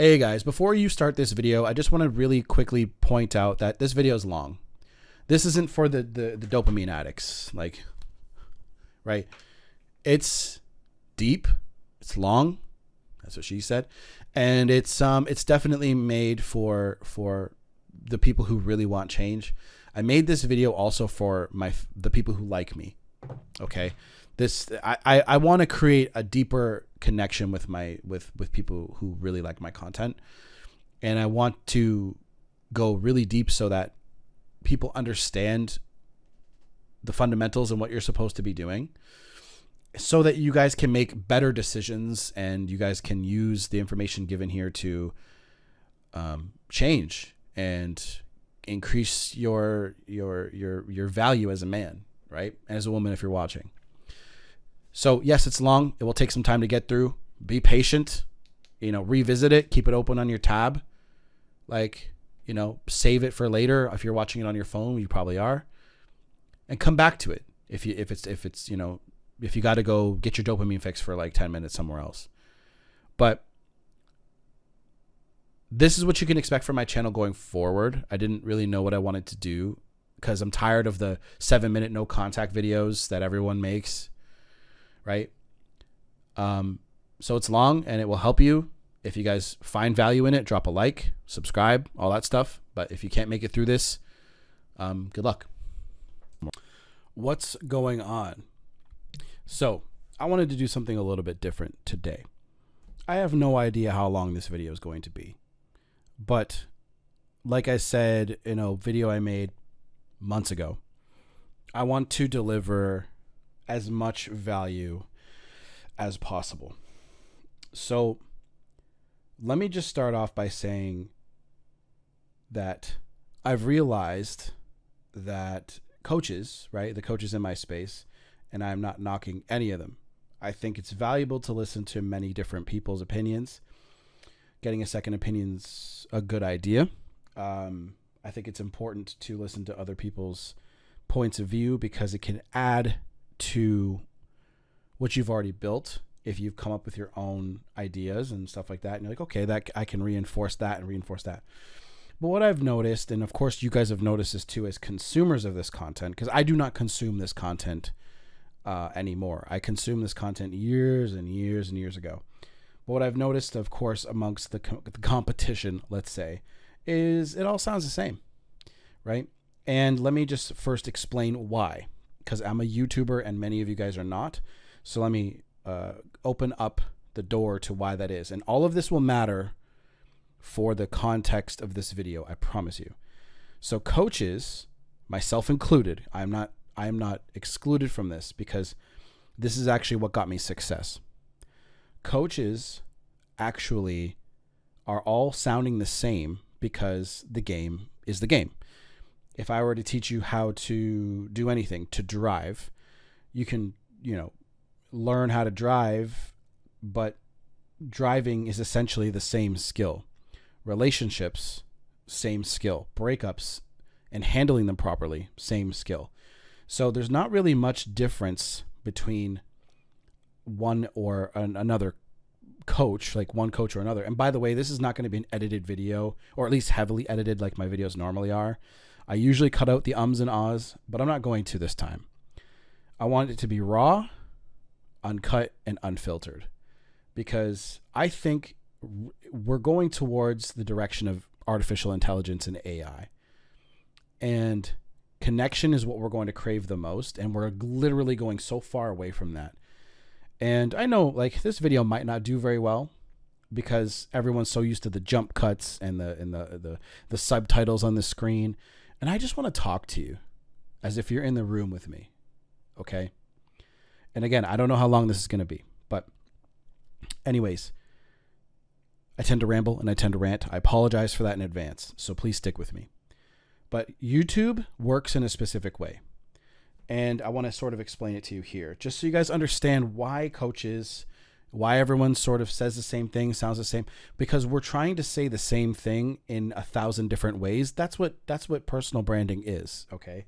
Hey guys, before you start this video, I just want to really quickly point out that this video is long. This isn't for the dopamine addicts, like, right? It's deep, it's long, that's what she said, and it's definitely made for the people who really want change. I made this video also for the people who like me. Okay, I want to create a deeper connection with with people who really like my content, and I want to go really deep so that people understand the fundamentals and what you're supposed to be doing, so that you guys can make better decisions and you guys can use the information given here to change and increase your value as a man, right? And as a woman, if you're watching. So yes, it's long. It will take some time to get through. Be patient, revisit it, keep it open on your tab. Like, save it for later. If you're watching it on your phone, you probably are. And come back to it. If you got to go get your dopamine fix for like 10 minutes somewhere else. But this is what you can expect from my channel going forward. I didn't really know what I wanted to do because I'm tired of the 7-minute no contact videos that everyone makes. Right? So it's long and it will help you. If you guys find value in it, drop a like, subscribe, all that stuff. But if you can't make it through this, good luck. What's going on? So I wanted to do something a little bit different today. I have no idea how long this video is going to be. But like I said in a video I made months ago, I want to deliver as much value as possible. So let me just start off by saying that I've realized that coaches, right, the coaches in my space, and I'm not knocking any of them. I think it's valuable to listen to many different people's opinions. Getting a second opinion's a good idea. I think it's important to listen to other people's points of view because it can add to what you've already built. If you've come up with your own ideas and stuff like that, and you're like, okay, that I can reinforce that and reinforce that. But what I've noticed, and of course you guys have noticed this too as consumers of this content, because I do not consume this content anymore. I consumed this content years and years and years ago. But what I've noticed, of course, amongst the competition, let's say, is it all sounds the same, right? And let me just first explain why. Because I'm a YouTuber and many of you guys are not. So let me open up the door to why that is. And all of this will matter for the context of this video, I promise you. So coaches, myself included, I am not excluded from this because this is actually what got me success. Coaches actually are all sounding the same because the game is the game. If I were to teach you how to do anything, to drive, you can, learn how to drive, but driving is essentially the same skill. Relationships, same skill. Breakups and handling them properly, same skill. So there's not really much difference between one or another coach, like one coach or another. And by the way, this is not going to be an edited video, or at least heavily edited like my videos normally are. I usually cut out the ums and ahs, but I'm not going to this time. I want it to be raw, uncut, and unfiltered because I think we're going towards the direction of artificial intelligence and AI. And connection is what we're going to crave the most, and we're literally going so far away from that. And I know, like, this video might not do very well because everyone's so used to the jump cuts and the subtitles on the screen. And I just want to talk to you as if you're in the room with me. Okay. And again, I don't know how long this is going to be, but anyways, I tend to ramble and I tend to rant. I apologize for that in advance. So please stick with me. But YouTube works in a specific way. And I want to sort of explain it to you here, just so you guys understand why coaches, why everyone sort of says the same thing, sounds the same, because we're trying to say the same thing in 1,000 different ways. That's what personal branding is. Okay.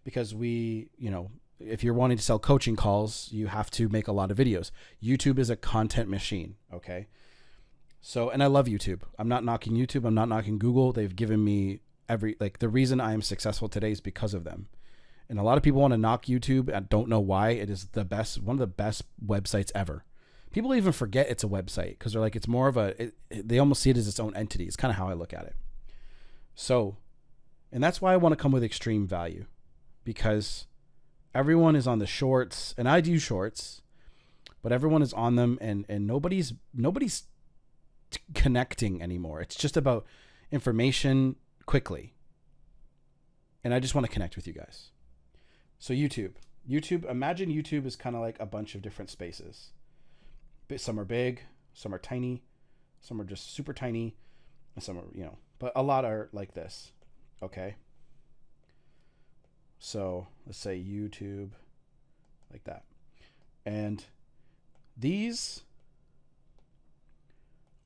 Because if you're wanting to sell coaching calls, you have to make a lot of videos. YouTube is a content machine. Okay. So, and I love YouTube. I'm not knocking YouTube. I'm not knocking Google. They've given me the reason I am successful today is because of them. And a lot of people want to knock YouTube. I don't know why. It is one of the best websites ever. People even forget it's a website because they're like, it's more of they almost see it as its own entity. It's kind of how I look at it. So, and that's why I want to come with extreme value, because everyone is on the shorts, and I do shorts, but everyone is on them, and nobody's connecting anymore. It's just about information quickly. And I just want to connect with you guys. So YouTube, imagine YouTube is kind of like a bunch of different spaces. Some are big, some are tiny, some are just super tiny, and some are, but a lot are like this. Okay. So let's say YouTube, like that. And these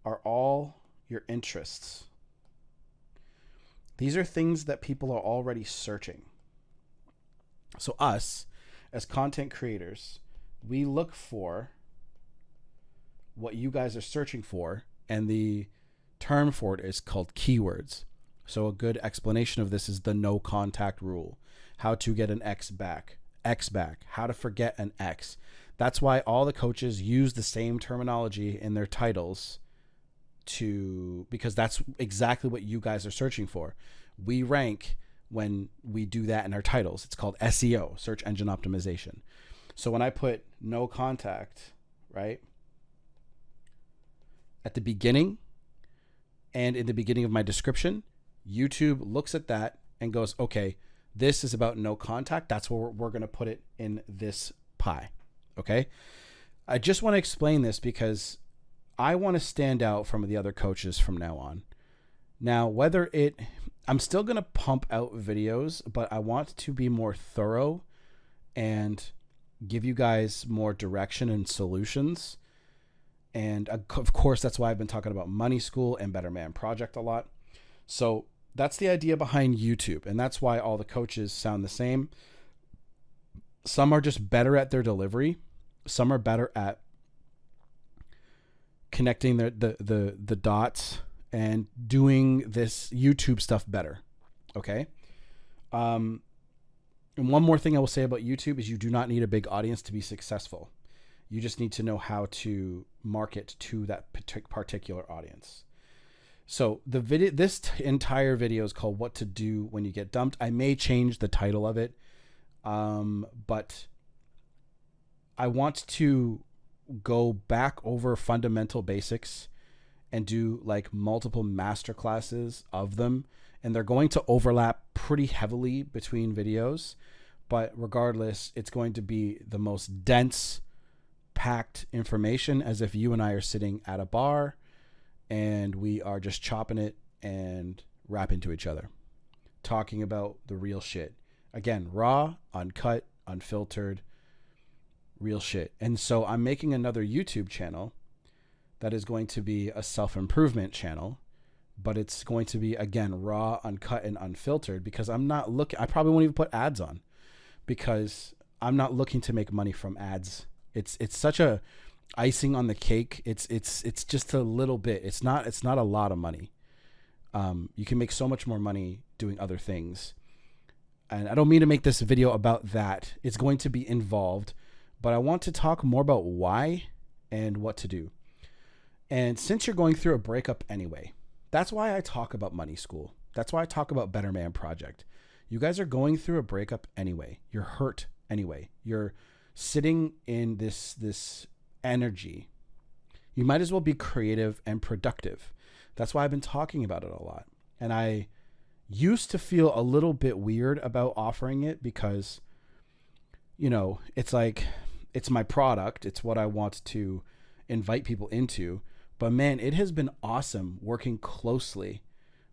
are all your interests. These are things that people are already searching. So us, as content creators, we look for what you guys are searching for, and the term for it is called keywords. So a good explanation of this is the no contact rule. How to get an X back, how to forget an X. That's why all the coaches use the same terminology in their titles because that's exactly what you guys are searching for. We rank when we do that in our titles. It's called SEO, search engine optimization. So when I put no contact, right, at the beginning and in the beginning of my description, YouTube looks at that and goes, okay, this is about no contact. That's where we're going to put it in this pie. Okay. I just want to explain this because I want to stand out from the other coaches from now on. Now, I'm still going to pump out videos, but I want to be more thorough and give you guys more direction and solutions. And of course, that's why I've been talking about Money School and Better Man Project a lot. So that's the idea behind YouTube. And that's why all the coaches sound the same. Some are just better at their delivery. Some are better at connecting the dots and doing this YouTube stuff better. Okay. And one more thing I will say about YouTube is you do not need a big audience to be successful. You just need to know how to market to that particular audience. So this entire video is called What to Do When You Get Dumped. I may change the title of it. But I want to go back over fundamental basics and do like multiple master classes of them. And they're going to overlap pretty heavily between videos. But regardless, it's going to be the most dense, packed information, as if you and I are sitting at a bar and we are just chopping it and rapping to each other, talking about the real shit. Again, raw, uncut, unfiltered, real shit. And so I'm making another YouTube channel that is going to be a self-improvement channel, but it's going to be, again, raw, uncut, and unfiltered, because I probably won't even put ads on, because I'm not looking to make money from ads. It's such a icing on the cake. It's just a little bit. It's not a lot of money. You can make so much more money doing other things. And I don't mean to make this video about that. It's going to be involved, but I want to talk more about why and what to do. And since you're going through a breakup anyway, that's why I talk about Money School. That's why I talk about Better Man Project. You guys are going through a breakup anyway. You're hurt anyway. You're sitting in this energy. You might as well be creative and productive. That's why I've been talking about it a lot. And I used to feel a little bit weird about offering it because, it's like, it's my product. It's what I want to invite people into. But man, it has been awesome working closely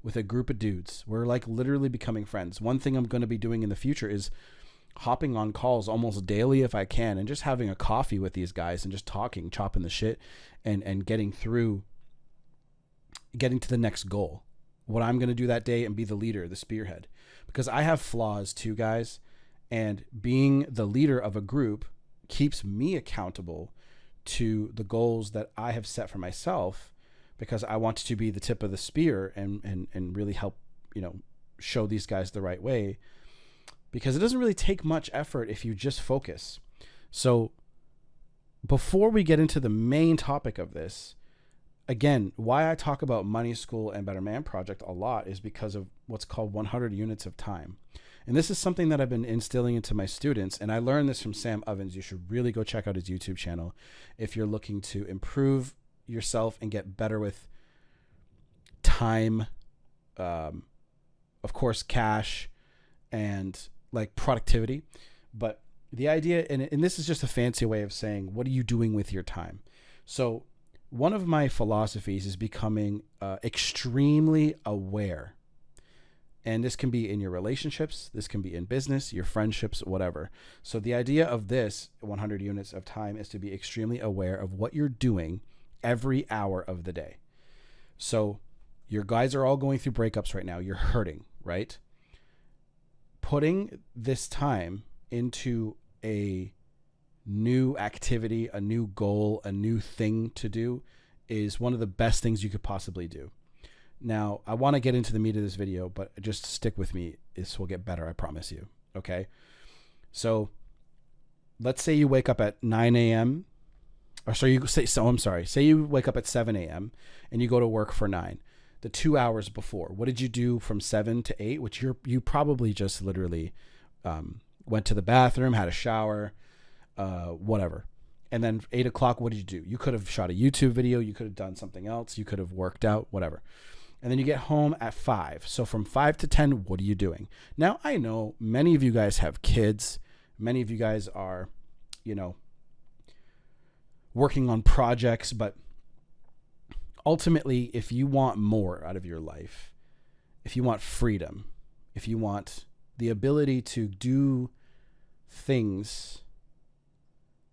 with a group of dudes. We're like literally becoming friends. One thing I'm going to be doing in the future is hopping on calls almost daily if I can, and just having a coffee with these guys and just talking, chopping the shit, and getting to the next goal. What I'm going to do that day and be the leader, the spearhead, because I have flaws too, guys. And being the leader of a group keeps me accountable to the goals that I have set for myself, because I want to be the tip of the spear and really help, show these guys the right way, because it doesn't really take much effort if you just focus. So before we get into the main topic of this, again, why I talk about Money School and Better Man Project a lot is because of what's called 100 units of time. And this is something that I've been instilling into my students. And I learned this from Sam Ovens. You should really go check out his YouTube channel if you're looking to improve yourself and get better with time, of course, cash, and like productivity. But the idea, and this is just a fancy way of saying, what are you doing with your time? So one of my philosophies is becoming extremely aware. And this can be in your relationships, this can be in business, your friendships, whatever. So the idea of this 100 units of time is to be extremely aware of what you're doing every hour of the day. So your guys are all going through breakups right now. You're hurting, right? Putting this time into a new activity, a new goal, a new thing to do is one of the best things you could possibly do. Now, I want to get into the meat of this video, but just stick with me. This will get better, I promise you. Okay? So let's say you wake up at 9 a.m. Say you wake up at 7 a.m. and you go to work for 9. The 2 hours before, what did you do from 7 to 8? Which you probably just literally went to the bathroom, had a shower, whatever. And then 8 o'clock, what did you do? You could have shot a YouTube video. You could have done something else. You could have worked out, whatever. And then you get home at 5. So from 5 to 10, what are you doing? Now, I know many of you guys have kids. Many of you guys are, working on projects. But ultimately, if you want more out of your life, if you want freedom, if you want the ability to do things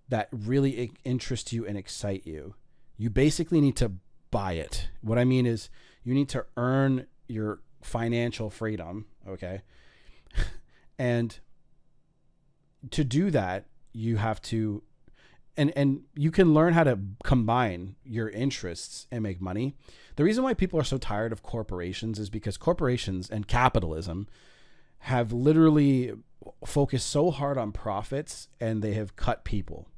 that really interest you and excite you, you basically need to buy it. What I mean is you need to earn your financial freedom, okay? And to do that, you have to, and you can learn how to combine your interests and make money. The reason why people are so tired of corporations is because corporations and capitalism have literally focused so hard on profits, and they have cut people.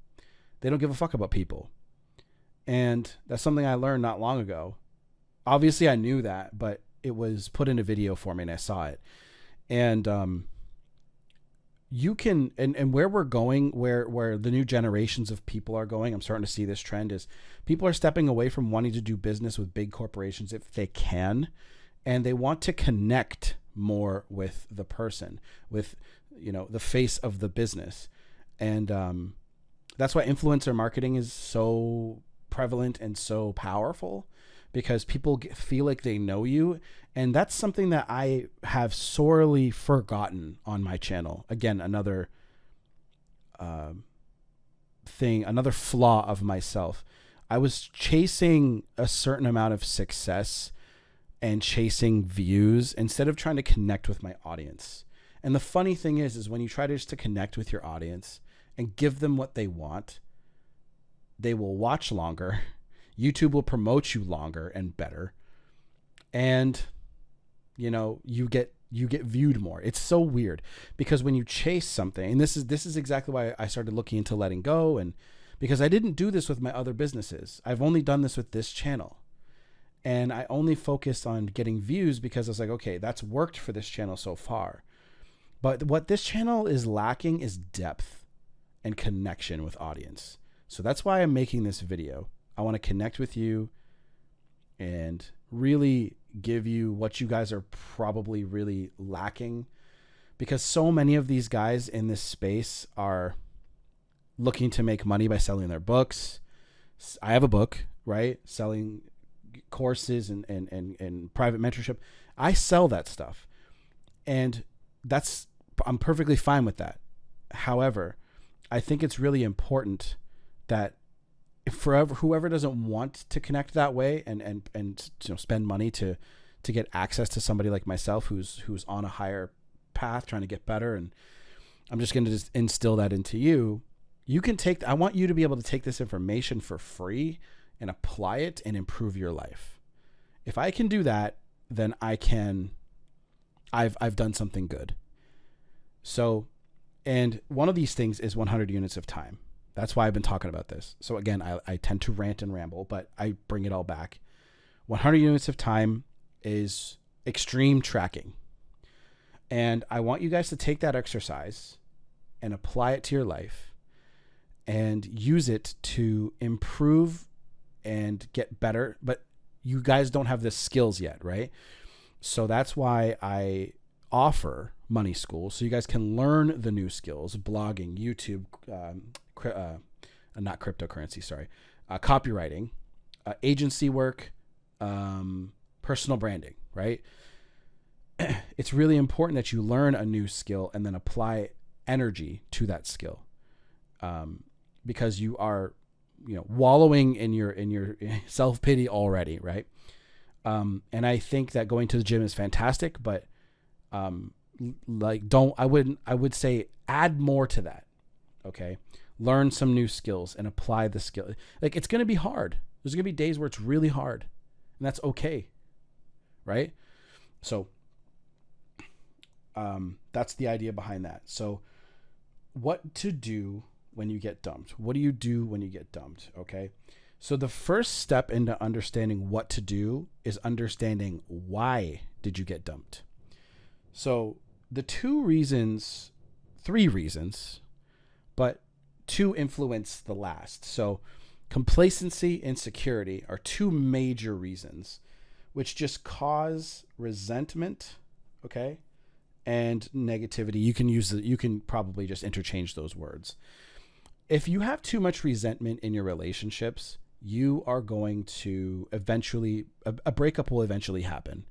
They don't give a fuck about people. And that's something I learned not long ago. Obviously I knew that, but it was put in a video for me and I saw it. And you can, and where we're going, where the new generations of people are going, I'm starting to see this trend, is people are stepping away from wanting to do business with big corporations if they can, and they want to connect more with the person, with, the face of the business. And that's why influencer marketing is so prevalent and so powerful, because people feel like they know you. And that's something that I have sorely forgotten on my channel. Again, another thing, another flaw of myself. I was chasing a certain amount of success and chasing views instead of trying to connect with my audience. And the funny thing is when you try to connect with your audience and give them what they want, they will watch longer. YouTube will promote you longer and better. And, you get viewed more. It's so weird, because when you chase something, and this is exactly why I started looking into letting go, and because I didn't do this with my other businesses. I've only done this with this channel. And I only focused on getting views because I was like, okay, that's worked for this channel so far. But what this channel is lacking is depth and connection with audience. So that's why I'm making this video. I want to connect with you and really give you what you guys are probably really lacking, because so many of these guys in this space are looking to make money by selling their books. I have a book, right? Selling courses and private mentorship. I sell that stuff, and I'm perfectly fine with that. However, I think it's really important that whoever doesn't want to connect that way and spend money to get access to somebody like myself who's on a higher path trying to get better, and I'm just going to just instill that into you. I want you to be able to take this information for free and apply it and improve your life. If I can do that, then I've done something good. So, and one of these things is 100 units of time. That's why I've been talking about this. So again, I tend to rant and ramble, but I bring it all back. 100 units of time is extreme tracking. And I want you guys to take that exercise and apply it to your life and use it to improve and get better. But you guys don't have the skills yet, right? So that's why I offer Money School, so you guys can learn the new skills: blogging, YouTube, not cryptocurrency, sorry, copywriting, agency work, personal branding, right? It's really important that you learn a new skill and then apply energy to that skill, because you are, wallowing in your self-pity already, right? And I think that going to the gym is fantastic, but I would say add more to that. Okay. Learn some new skills and apply the skill. Like, it's going to be hard. There's going to be days where it's really hard, and that's okay. Right. So, that's the idea behind that. So what to do when you get dumped? What do you do when you get dumped? Okay. So the first step into understanding what to do is understanding why did you get dumped. So the three reasons, but two influence the last. So complacency, insecurity are two major reasons, which just cause resentment, okay, and negativity. You can probably just interchange those words. If you have too much resentment in your relationships, you are going to eventually, a breakup will eventually happen.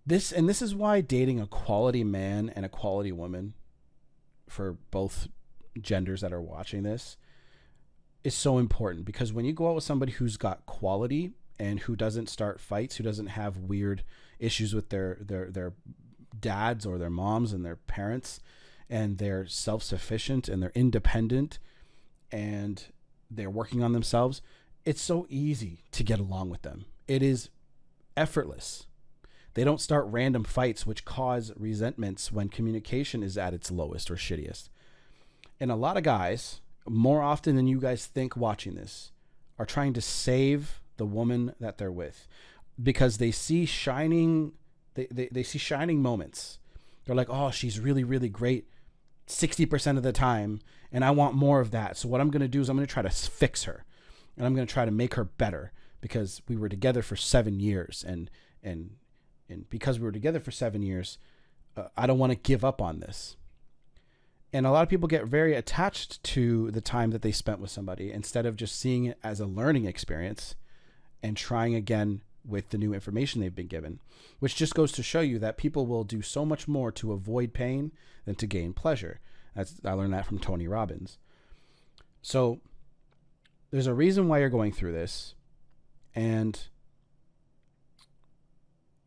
This is why dating a quality man and a quality woman, for both genders that are watching this, is so important. Because when you go out with somebody who's got quality and who doesn't start fights, who doesn't have weird issues with their dads or their moms and their parents, and they're self-sufficient and they're independent and they're working on themselves, it's so easy to get along with them. It is effortless. They don't start random fights which cause resentments when communication is at its lowest or shittiest. And a lot of guys, more often than you guys think watching this, are trying to save the woman that they're with because they see shining they see shining moments. They're like, oh, she's really, really great 60% of the time, and I want more of that. So what I'm going to do is I'm going to try to fix her, and I'm going to try to make her better because we were together for 7 years, and because we were together for 7 years, I don't want to give up on this. And a lot of people get very attached to the time that they spent with somebody instead of just seeing it as a learning experience and trying again with the new information they've been given, which just goes to show you that people will do so much more to avoid pain than to gain pleasure. I learned that from Tony Robbins. So there's a reason why you're going through this, and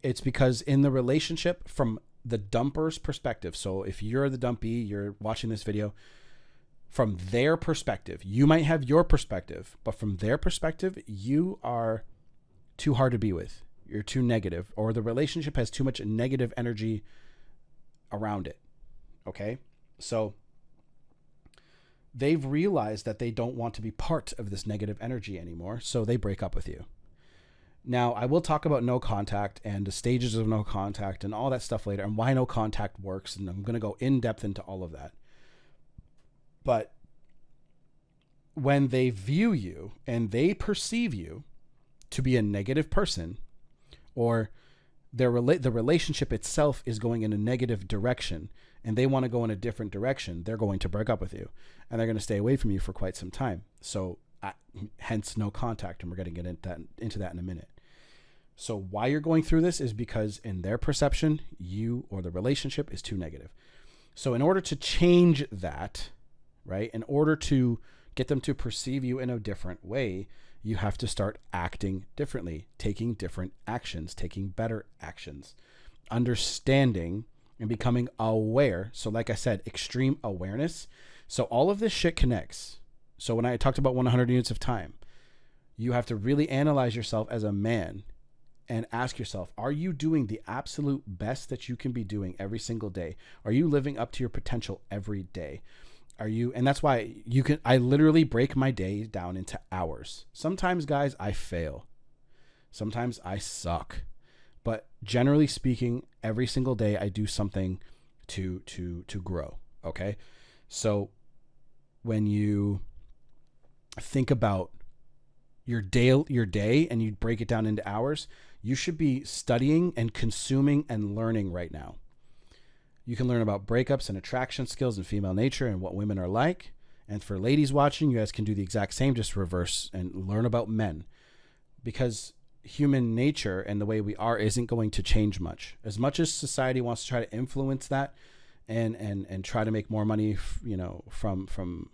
it's because in the relationship, from the dumper's perspective, so if you're the dumpy, you're watching this video, from their perspective, you might have your perspective, but from their perspective, you are too hard to be with. You're too negative, or the relationship has too much negative energy around it. Okay? So they've realized that they don't want to be part of this negative energy anymore, so they break up with you. Now, I will talk about no contact and the stages of no contact and all that stuff later, and why no contact works, and I'm going to go in depth into all of that. But when they view you and they perceive you to be a negative person, or the relationship itself is going in a negative direction and they want to go in a different direction, they're going to break up with you, and they're going to stay away from you for quite some time. So hence no contact, and we're going to get into that in a minute. So why you're going through this is because in their perception, you or the relationship is too negative. So in order to change that, right, in order to get them to perceive you in a different way, you have to start acting differently, taking different actions, taking better actions, understanding and becoming aware. So like I said, extreme awareness. So all of this shit connects. So when I talked about 100 units of time, you have to really analyze yourself as a man and ask yourself, are you doing the absolute best that you can be doing every single day? Are you living up to your potential every day? Are you, and that's why I literally break my day down into hours. Sometimes, guys, I fail. Sometimes I suck. But generally speaking, every single day I do something to grow. Okay. So when you think about your day and you break it down into hours, you should be studying and consuming and learning right now. You can learn about breakups and attraction skills and female nature and what women are like. And for ladies watching, you guys can do the exact same, just reverse and learn about men, because human nature and the way we are isn't going to change much. As much as society wants to try to influence that and try to make more money, from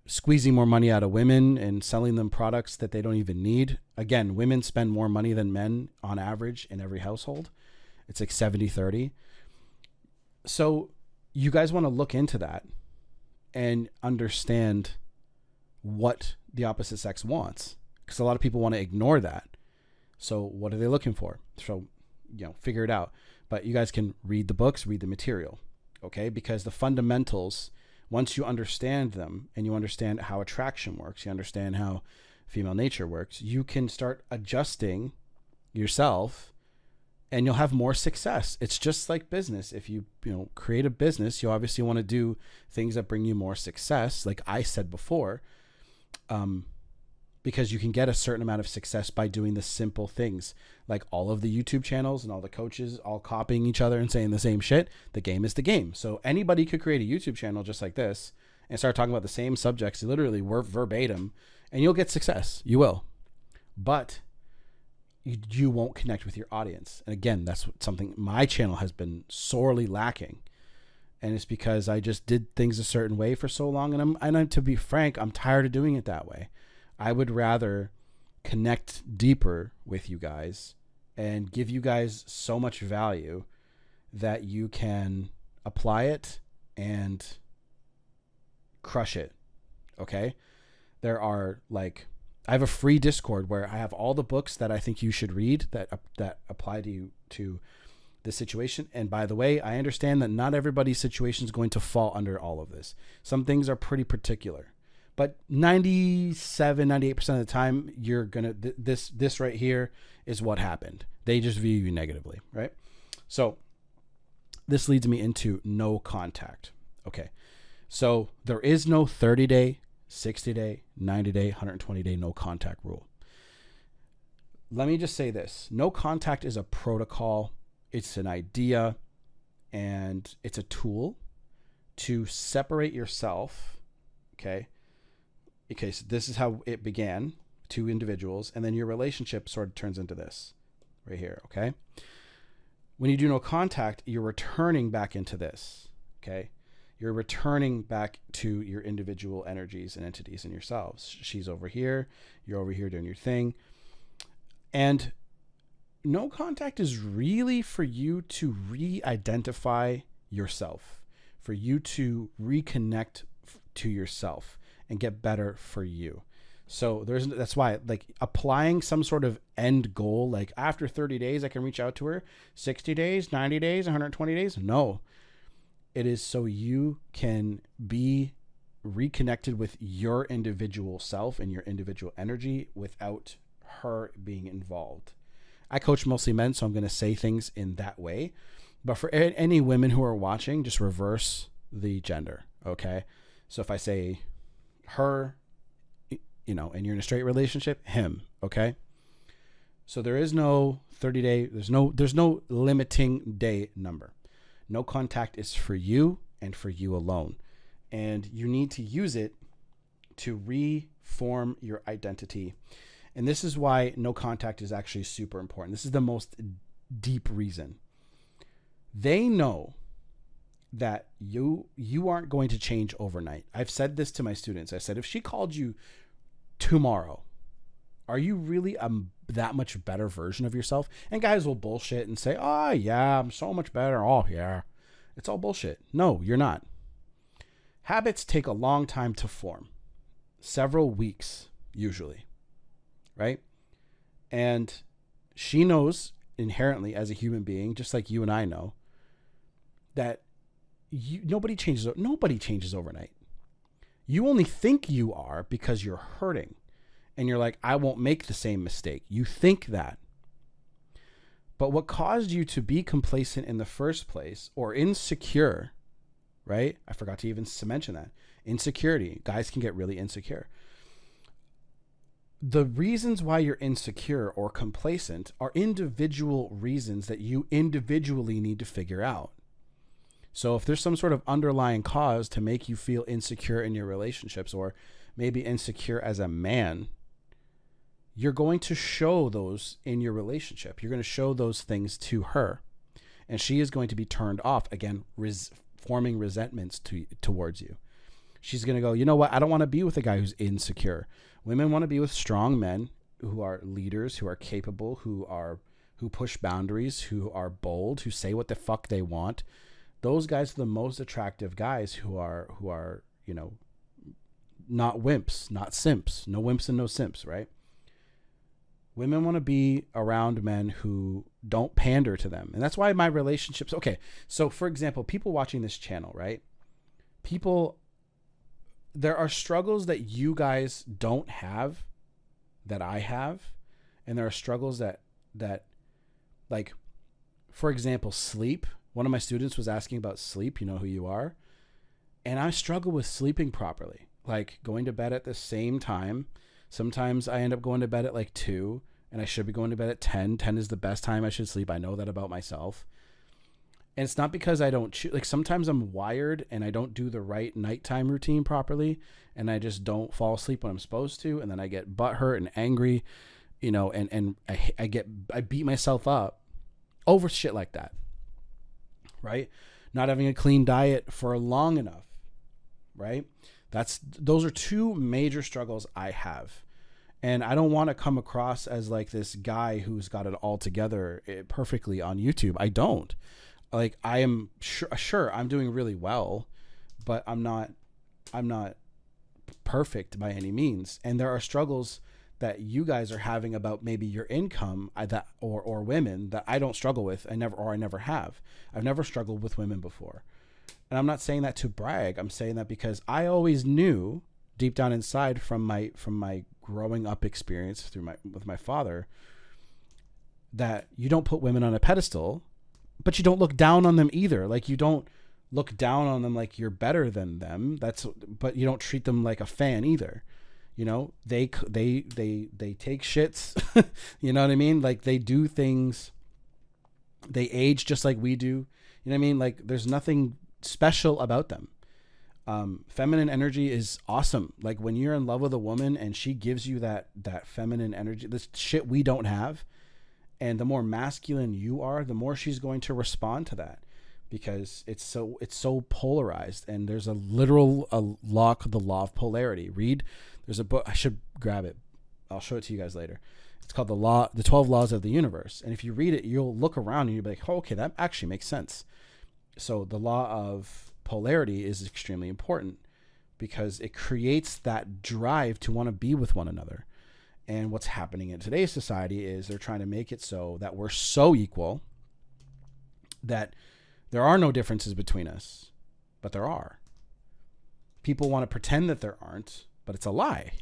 squeezing more money out of women and selling them products that they don't even need. Again, women spend more money than men on average in every household. It's like 70-30. So you guys want to look into that and understand what the opposite sex wants, because a lot of people want to ignore that. So what are they looking for? So, figure it out. But you guys can read the books, read the material, okay? Because the fundamentals, once you understand them and you understand how attraction works, you understand how female nature works, you can start adjusting yourself and you'll have more success. It's just like business. If you create a business, you obviously want to do things that bring you more success, like I said before, because you can get a certain amount of success by doing the simple things, like all of the YouTube channels and all the coaches all copying each other and saying the same shit. The game is the game. So anybody could create a YouTube channel just like this and start talking about the same subjects, literally verbatim, and you'll get success. You will. But you won't connect with your audience. And again, that's something my channel has been sorely lacking. And it's because I just did things a certain way for so long. And to be frank, I'm tired of doing it that way. I would rather connect deeper with you guys and give you guys so much value that you can apply it and crush it. Okay? I have a free Discord where I have all the books that I think you should read that apply to this situation. And by the way, I understand that not everybody's situation is going to fall under all of this. Some things are pretty particular, but 98% of the time you're going to, this right here is what happened. They just view you negatively, right? So this leads me into no contact. Okay. So there is no 30-day, 60-day, 90-day, 120-day no contact rule. Let me just say this. No contact is a protocol. It's an idea, and it's a tool to separate yourself, okay? Okay, so this is how it began, two individuals, and then your relationship sort of turns into this right here, okay? When you do no contact, you're returning back into this, okay? You're returning back to your individual energies and entities in yourselves. She's over here. You're over here doing your thing. And no contact is really for you to re-identify yourself, for you to reconnect to yourself and get better for you. So that's why, like, applying some sort of end goal, like after 30 days, I can reach out to her, 60 days, 90 days, 120 days. No. It is so you can be reconnected with your individual self and your individual energy without her being involved. I coach mostly men, so I'm going to say things in that way. But for any women who are watching, just reverse the gender, okay? So if I say her, and you're in a straight relationship, him, okay? So there is no 30-day, there's no limiting day number. No contact is for you and for you alone. And you need to use it to reform your identity. And this is why no contact is actually super important. This is the most deep reason. They know that you aren't going to change overnight. I've said this to my students. I said, if she called you tomorrow, are you really that much better version of yourself? And guys will bullshit and say, oh, yeah, I'm so much better. Oh, yeah. It's all bullshit. No, you're not. Habits take a long time to form. Several weeks, usually. Right? And she knows inherently as a human being, just like you and I know, that nobody changes overnight. You only think you are because you're hurting. And you're like, I won't make the same mistake. You think that. But what caused you to be complacent in the first place, or insecure, right? I forgot to even mention that. Insecurity. Guys can get really insecure. The reasons why you're insecure or complacent are individual reasons that you individually need to figure out. So if there's some sort of underlying cause to make you feel insecure in your relationships, or maybe insecure as a man, you're going to show those in your relationship. You're going to show those things to her, and she is going to be turned off, again, forming resentments towards you. She's going to go, you know what? I don't want to be with a guy who's insecure. Women want to be with strong men who are leaders, who are capable, who push boundaries, who are bold, who say what the fuck they want. Those guys are the most attractive guys who are, you know, not wimps, not simps. No wimps and no simps, right? Women want to be around men who don't pander to them. And that's why my relationships... Okay, so for example, people watching this channel, right? There are struggles that you guys don't have that I have. And there are struggles that like, for example, sleep. One of my students was asking about sleep. You know who you are. And I struggle with sleeping properly. Like going to bed at the same time. Sometimes I end up going to bed at like 2, and I should be going to bed at 10. 10 is the best time I should sleep. I know that about myself. And it's not because I don't choose. Like sometimes I'm wired and I don't do the right nighttime routine properly, and I just don't fall asleep when I'm supposed to, and then I get butthurt and angry, you know, and I beat myself up over shit like that. Right? Not having a clean diet for long enough. Right? Those are two major struggles I have. And I don't want to come across as like this guy who's got it all together perfectly on YouTube. I don't. Like, I am sure I'm doing really well, but I'm not perfect by any means. And there are struggles that you guys are having about maybe your income or women that I don't struggle with. I never have. I've never struggled with women before. And I'm not saying that to brag. I'm saying that because I always knew deep down inside from my growing up experience with my father that you don't put women on a pedestal, but you don't look down on them either. Like you don't look down on them like you're better than them. But you don't treat them like a fan either. You know, they take shits. You know what I mean? Like they do things. They age just like we do. You know what I mean? Like there's nothing special about them. Feminine energy is awesome. Like when you're in love with a woman and she gives you that feminine energy, this shit we don't have. And the more masculine you are, the more she's going to respond to that, because it's so polarized. And there's a law called the law of polarity. There's a book. I should grab it. I'll show it to you guys later. It's called the 12 Laws of the Universe. And if you read it, you'll look around and you'll be like, oh, okay, that actually makes sense. So the law of polarity is extremely important because it creates that drive to want to be with one another. And what's happening in today's society is they're trying to make it so that we're so equal that there are no differences between us, but there are. People want to pretend that there aren't, but it's a lie.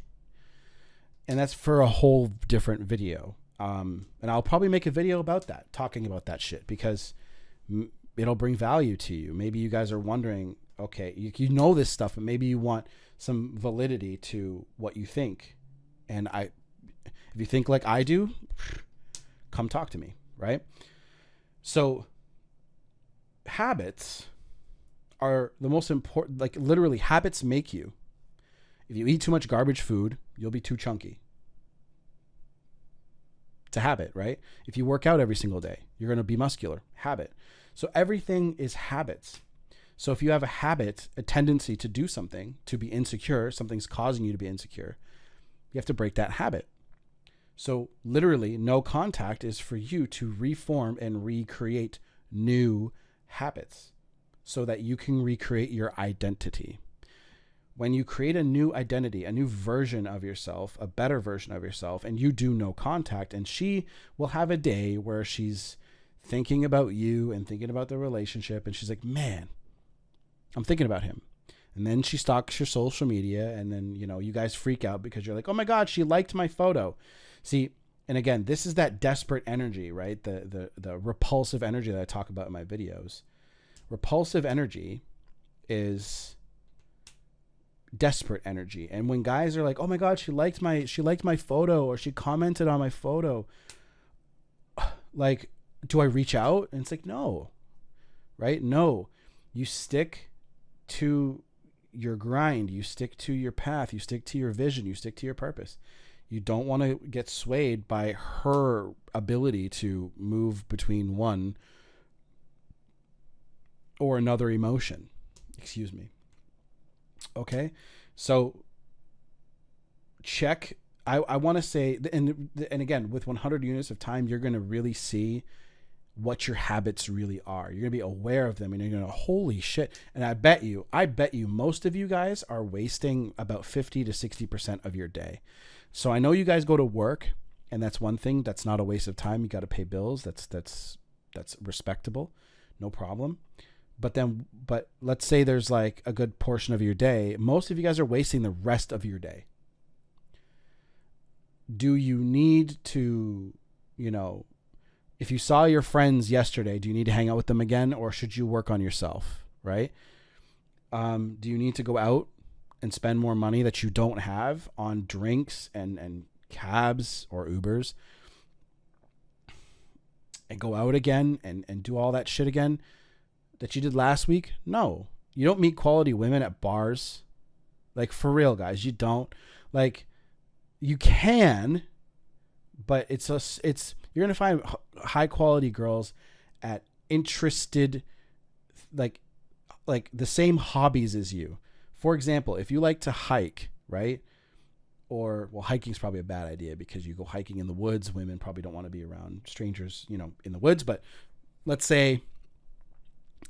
And that's for a whole different video. And I'll probably make a video about that, talking about that shit, because it'll bring value to you. Maybe you guys are wondering, okay, you know this stuff, but maybe you want some validity to what you think. And if you think like I do, come talk to me, right? So habits are the most important. Like literally, habits make you. If you eat too much garbage food, you'll be too chunky. It's a habit, right? If you work out every single day, you're going to be muscular. Habit. So everything is habits. So if you have a habit, a tendency to do something, to be insecure, something's causing you to be insecure, you have to break that habit. So literally, no contact is for you to reform and recreate new habits so that you can recreate your identity. when you create a new identity, a new version of yourself, a better version of yourself, and you do no contact, and she will have a day where she's thinking about you and thinking about the relationship, and she's like, man, I'm thinking about him. And then she stalks your social media, and then, you know, you guys freak out because you're like, oh my God, she liked my photo. See, and again, this is that desperate energy, right? The repulsive energy that I talk about in my videos. Repulsive energy is desperate energy. And when guys are like, oh my God, she liked my photo, or she commented on my photo, like, do I reach out? And it's like, no, right? No, you stick to your grind. You stick to your path. You stick to your vision. You stick to your purpose. You don't want to get swayed by her ability to move between one or another emotion. Excuse me. Okay. So check. I want to say, and again, with 100 units of time, you're going to really see what your habits really are. You're going to be aware of them, and you're going to, holy shit. And I bet you most of you guys are wasting about 50 to 60% of your day. So I know you guys go to work, and that's one thing. That's not a waste of time. You got to pay bills. That's respectable. No problem. But let's say there's like a good portion of your day. Most of you guys are wasting the rest of your day. Do you need to, you know, if you saw your friends yesterday, do you need to hang out with them again, or should you work on yourself, right? Do you need to go out and spend more money that you don't have on drinks and cabs or Ubers, and go out again and do all that shit again that you did last week? No, you don't meet quality women at bars. Like, for real, guys, you don't. Like, you can, but you're going to find high quality girls at interested, like the same hobbies as you. For example, if you like to hike, right? Or, well, hiking is probably a bad idea because you go hiking in the woods. Women probably don't want to be around strangers, you know, in the woods. But let's say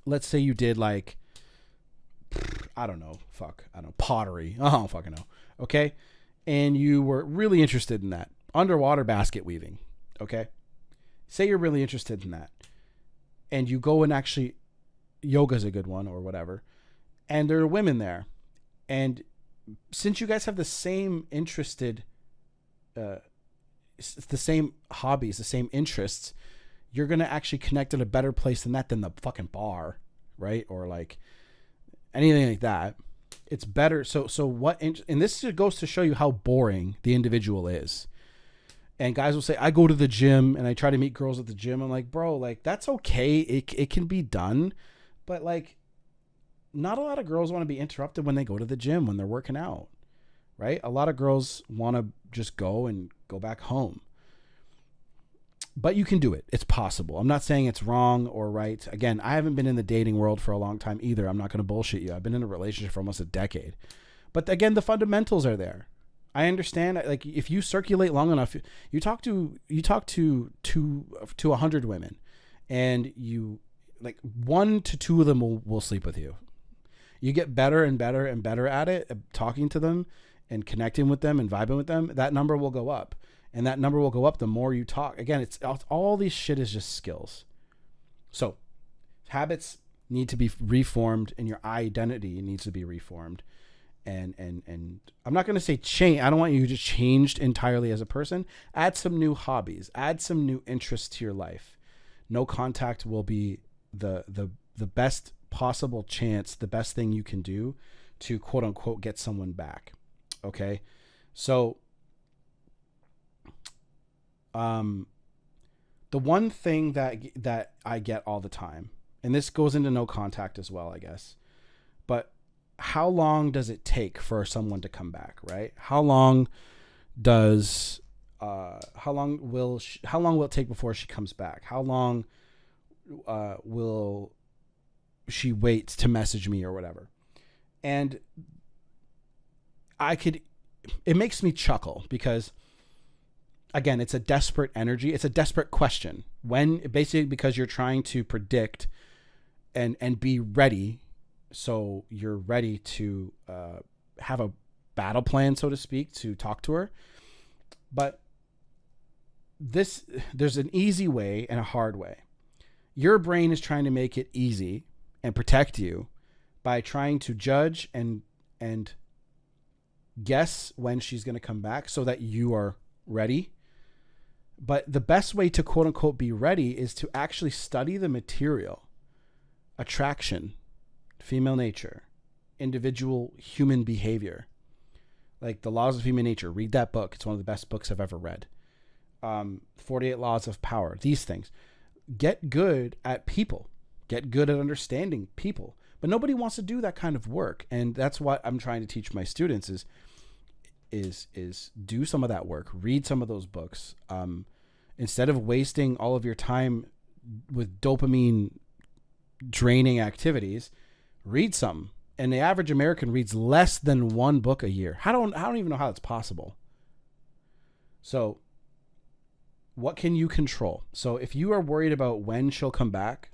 you did, like, I don't know, pottery. I don't fucking know. Okay. And you were really interested in that. Underwater basket weaving. Okay. Say you're really interested in that. And you go and actually, yoga's a good one or whatever. And there are women there. And since you guys have the same the same hobbies, the same interests, you're going to actually connect at a better place than the fucking bar, right? Or like anything like that. It's better. So what, and this goes to show you how boring the individual is. And guys will say, I go to the gym and I try to meet girls at the gym. I'm like, bro, like, that's okay. It can be done. But like, not a lot of girls want to be interrupted when they go to the gym, when they're working out, right? A lot of girls want to just go and go back home. But you can do it. It's possible. I'm not saying it's wrong or right. Again, I haven't been in the dating world for a long time either. I'm not going to bullshit you. I've been in a relationship for almost a decade. But again, the fundamentals are there. I understand. Like, if you circulate long enough, you talk to 100 women, and you, like, 1 to 2 of them will sleep with you. You get better and better and better at it, talking to them and connecting with them and vibing with them. That number will go up. And that number will go up the more you talk. Again, it's all these shit is just skills. So habits need to be reformed, and your identity needs to be reformed. And I'm not going to say change. I don't want you to change entirely as a person. Add some new hobbies. Add some new interests to your life. No contact will be the best possible chance, the best thing you can do to, quote unquote, get someone back. Okay. So, the one thing that I get all the time, and this goes into no contact as well, I guess, but how long does it take for someone to come back, right? How long will it take before she comes back? How long will she wait to message me or whatever? And it makes me chuckle because, again, it's a desperate energy. It's a desperate question, basically because you're trying to predict and be ready. So you're ready to have a battle plan, so to speak, to talk to her. But there's an easy way and a hard way. Your brain is trying to make it easy and protect you by trying to judge and guess when she's going to come back so that you are ready. But the best way to quote unquote be ready is to actually study the material, attraction, female nature, individual human behavior, like the laws of human nature. Read that book. It's one of the best books I've ever read. 48 Laws of Power, these things. Get good at people, get good at understanding people, but nobody wants to do that kind of work. And that's what I'm trying to teach my students is do some of that work, read some of those books. Instead of wasting all of your time with dopamine draining activities, read some. And the average American reads less than one book a year. I don't even know how that's possible. So what can you control? So if you are worried about when she'll come back,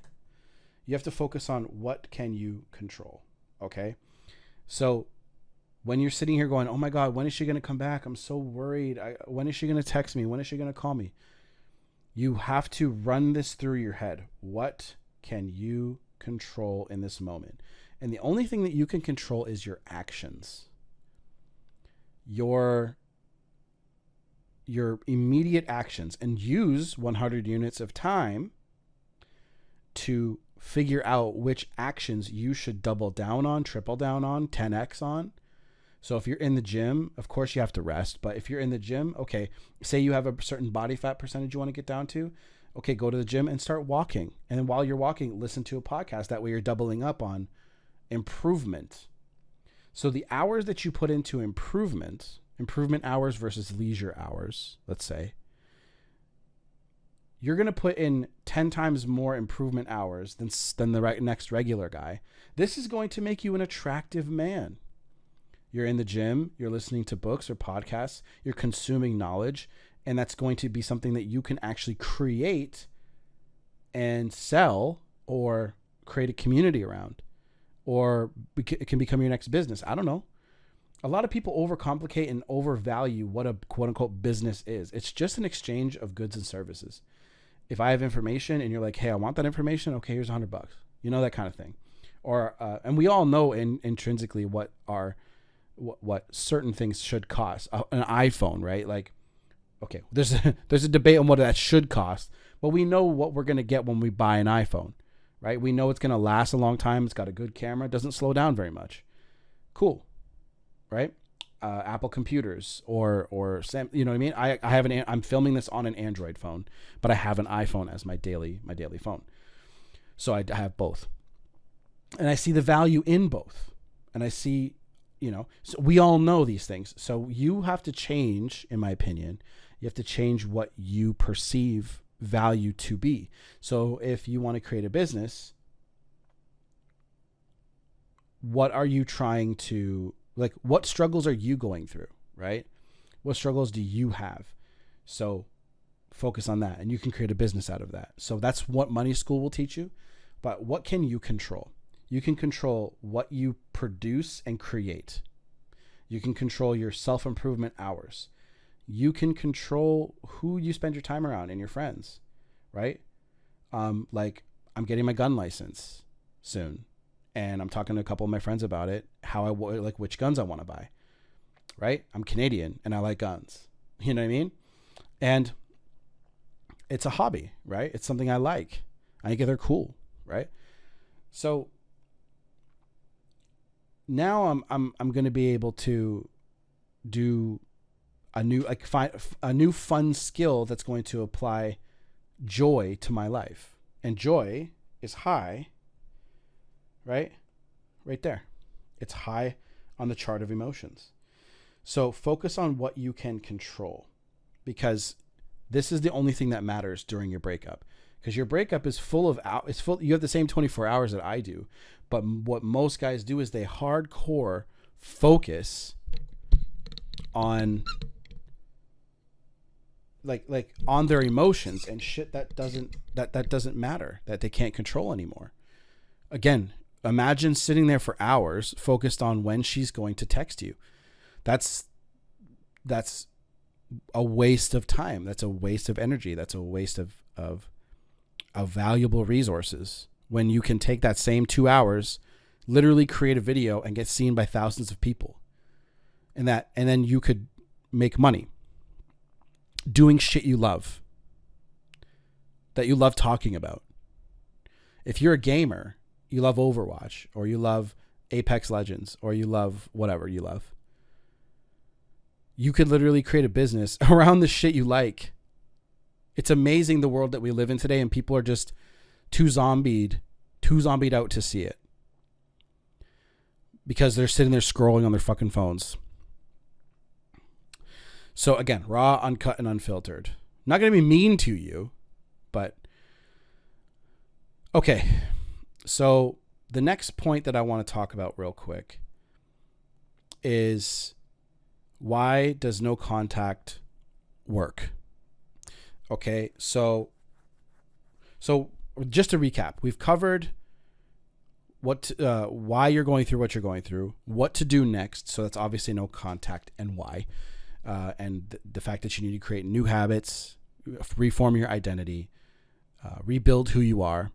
you have to focus on what can you control. Okay. So when you're sitting here going, oh my God, when is she going to come back? I'm so worried. When is she going to text me? When is she going to call me? You have to run this through your head. What can you control in this moment? And the only thing that you can control is your actions. Your immediate actions, and use 100 units of time to figure out which actions you should double down on, triple down on, 10x on. So if you're in the gym, of course you have to rest, but if you're in the gym, okay, say you have a certain body fat percentage you want to get down to, okay, go to the gym and start walking. And then while you're walking, listen to a podcast. That way you're doubling up on improvement. So the hours that you put into improvement hours versus leisure hours, let's say, you're going to put in 10 times more improvement hours than the next regular guy. This is going to make you an attractive man. You're in the gym, you're listening to books or podcasts, you're consuming knowledge, and that's going to be something that you can actually create and sell or create a community around, or it can become your next business. I don't know. A lot of people overcomplicate and overvalue what a quote unquote business is. It's just an exchange of goods and services. If I have information and you're like, hey, I want that information. Okay, here's $100, that kind of thing. Or, and we all know intrinsically what certain things should cost. An iPhone, right? Like, okay, there's a debate on what that should cost, but we know what we're going to get when we buy an iPhone, right? We know it's going to last a long time. It's got a good camera. It doesn't slow down very much. Cool. Right? Apple computers or Sam, you know what I mean? I have I'm filming this on an Android phone, but I have an iPhone as my daily phone. So I have both. And I see the value in both. And I see, so we all know these things. So you have to change, in my opinion, you have to change what you perceive value to be. So if you want to create a business, what are you trying to, like, what struggles are you going through, right? What struggles do you have? So focus on that, and you can create a business out of that. So that's what Money School will teach you. But what can you control? You can control what you produce and create. You can control your self-improvement hours. You can control who you spend your time around and your friends, right? Like, I'm getting my gun license soon. And I'm talking to a couple of my friends about it, like which guns I want to buy, right? I'm Canadian and I like guns. You know what I mean? And it's a hobby, right? It's something I like. I think they're cool, right? So now I'm going to be able to do find a new fun skill that's going to apply joy to my life. And joy is high. Right there. It's high on the chart of emotions. So focus on what you can control, because this is the only thing that matters during your breakup. Because your breakup is you have the same 24 hours that I do, but what most guys do is they hardcore focus on like on their emotions and shit that doesn't matter, that they can't control anymore. Again, Imagine sitting there for hours focused on when she's going to text you. That's a waste of time. That's a waste of energy. That's a waste of valuable resources, when you can take that same 2 hours, literally create a video and get seen by thousands of people. And then you could make money doing shit you love, that you love talking about. If you're a gamer, you love Overwatch, or you love Apex Legends, or you love whatever you love, you could literally create a business around the shit you like. It's amazing the world that we live in today, and people are just too zombied out to see it, because they're sitting there scrolling on their fucking phones. So again, raw, uncut, and unfiltered. Not going to be mean to you, but okay. So the next point that I want to talk about real quick is, why does no contact work? Okay, so just to recap, we've covered why you're going through what you're going through, what to do next. So that's obviously no contact, and why, and the fact that you need to create new habits, reform your identity, rebuild who you are,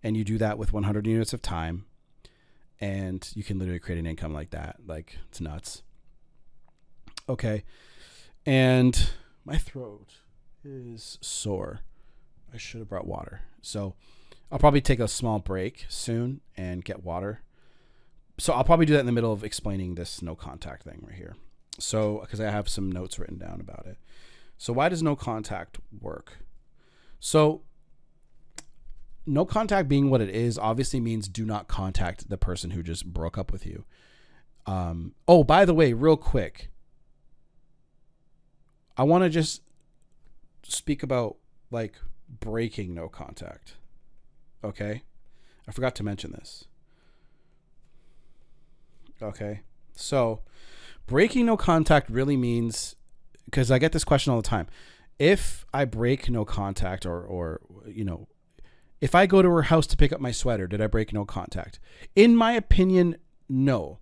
and you do that with 100 units of time, and you can literally create an income like that. Like, it's nuts. Okay, and my throat is sore. I should have brought water. So I'll probably take a small break soon and get water. So I'll probably do that in the middle of explaining this no contact thing right here. So, because I have some notes written down about it. So why does no contact work? So no contact being what it is obviously means do not contact the person who just broke up with you. Oh, by the way, real quick, I want to just speak about like breaking no contact. Okay. I forgot to mention this. Okay. So breaking no contact really means, because I get this question all the time. If I break no contact, or if I go to her house to pick up my sweater, did I break no contact? In my opinion, no.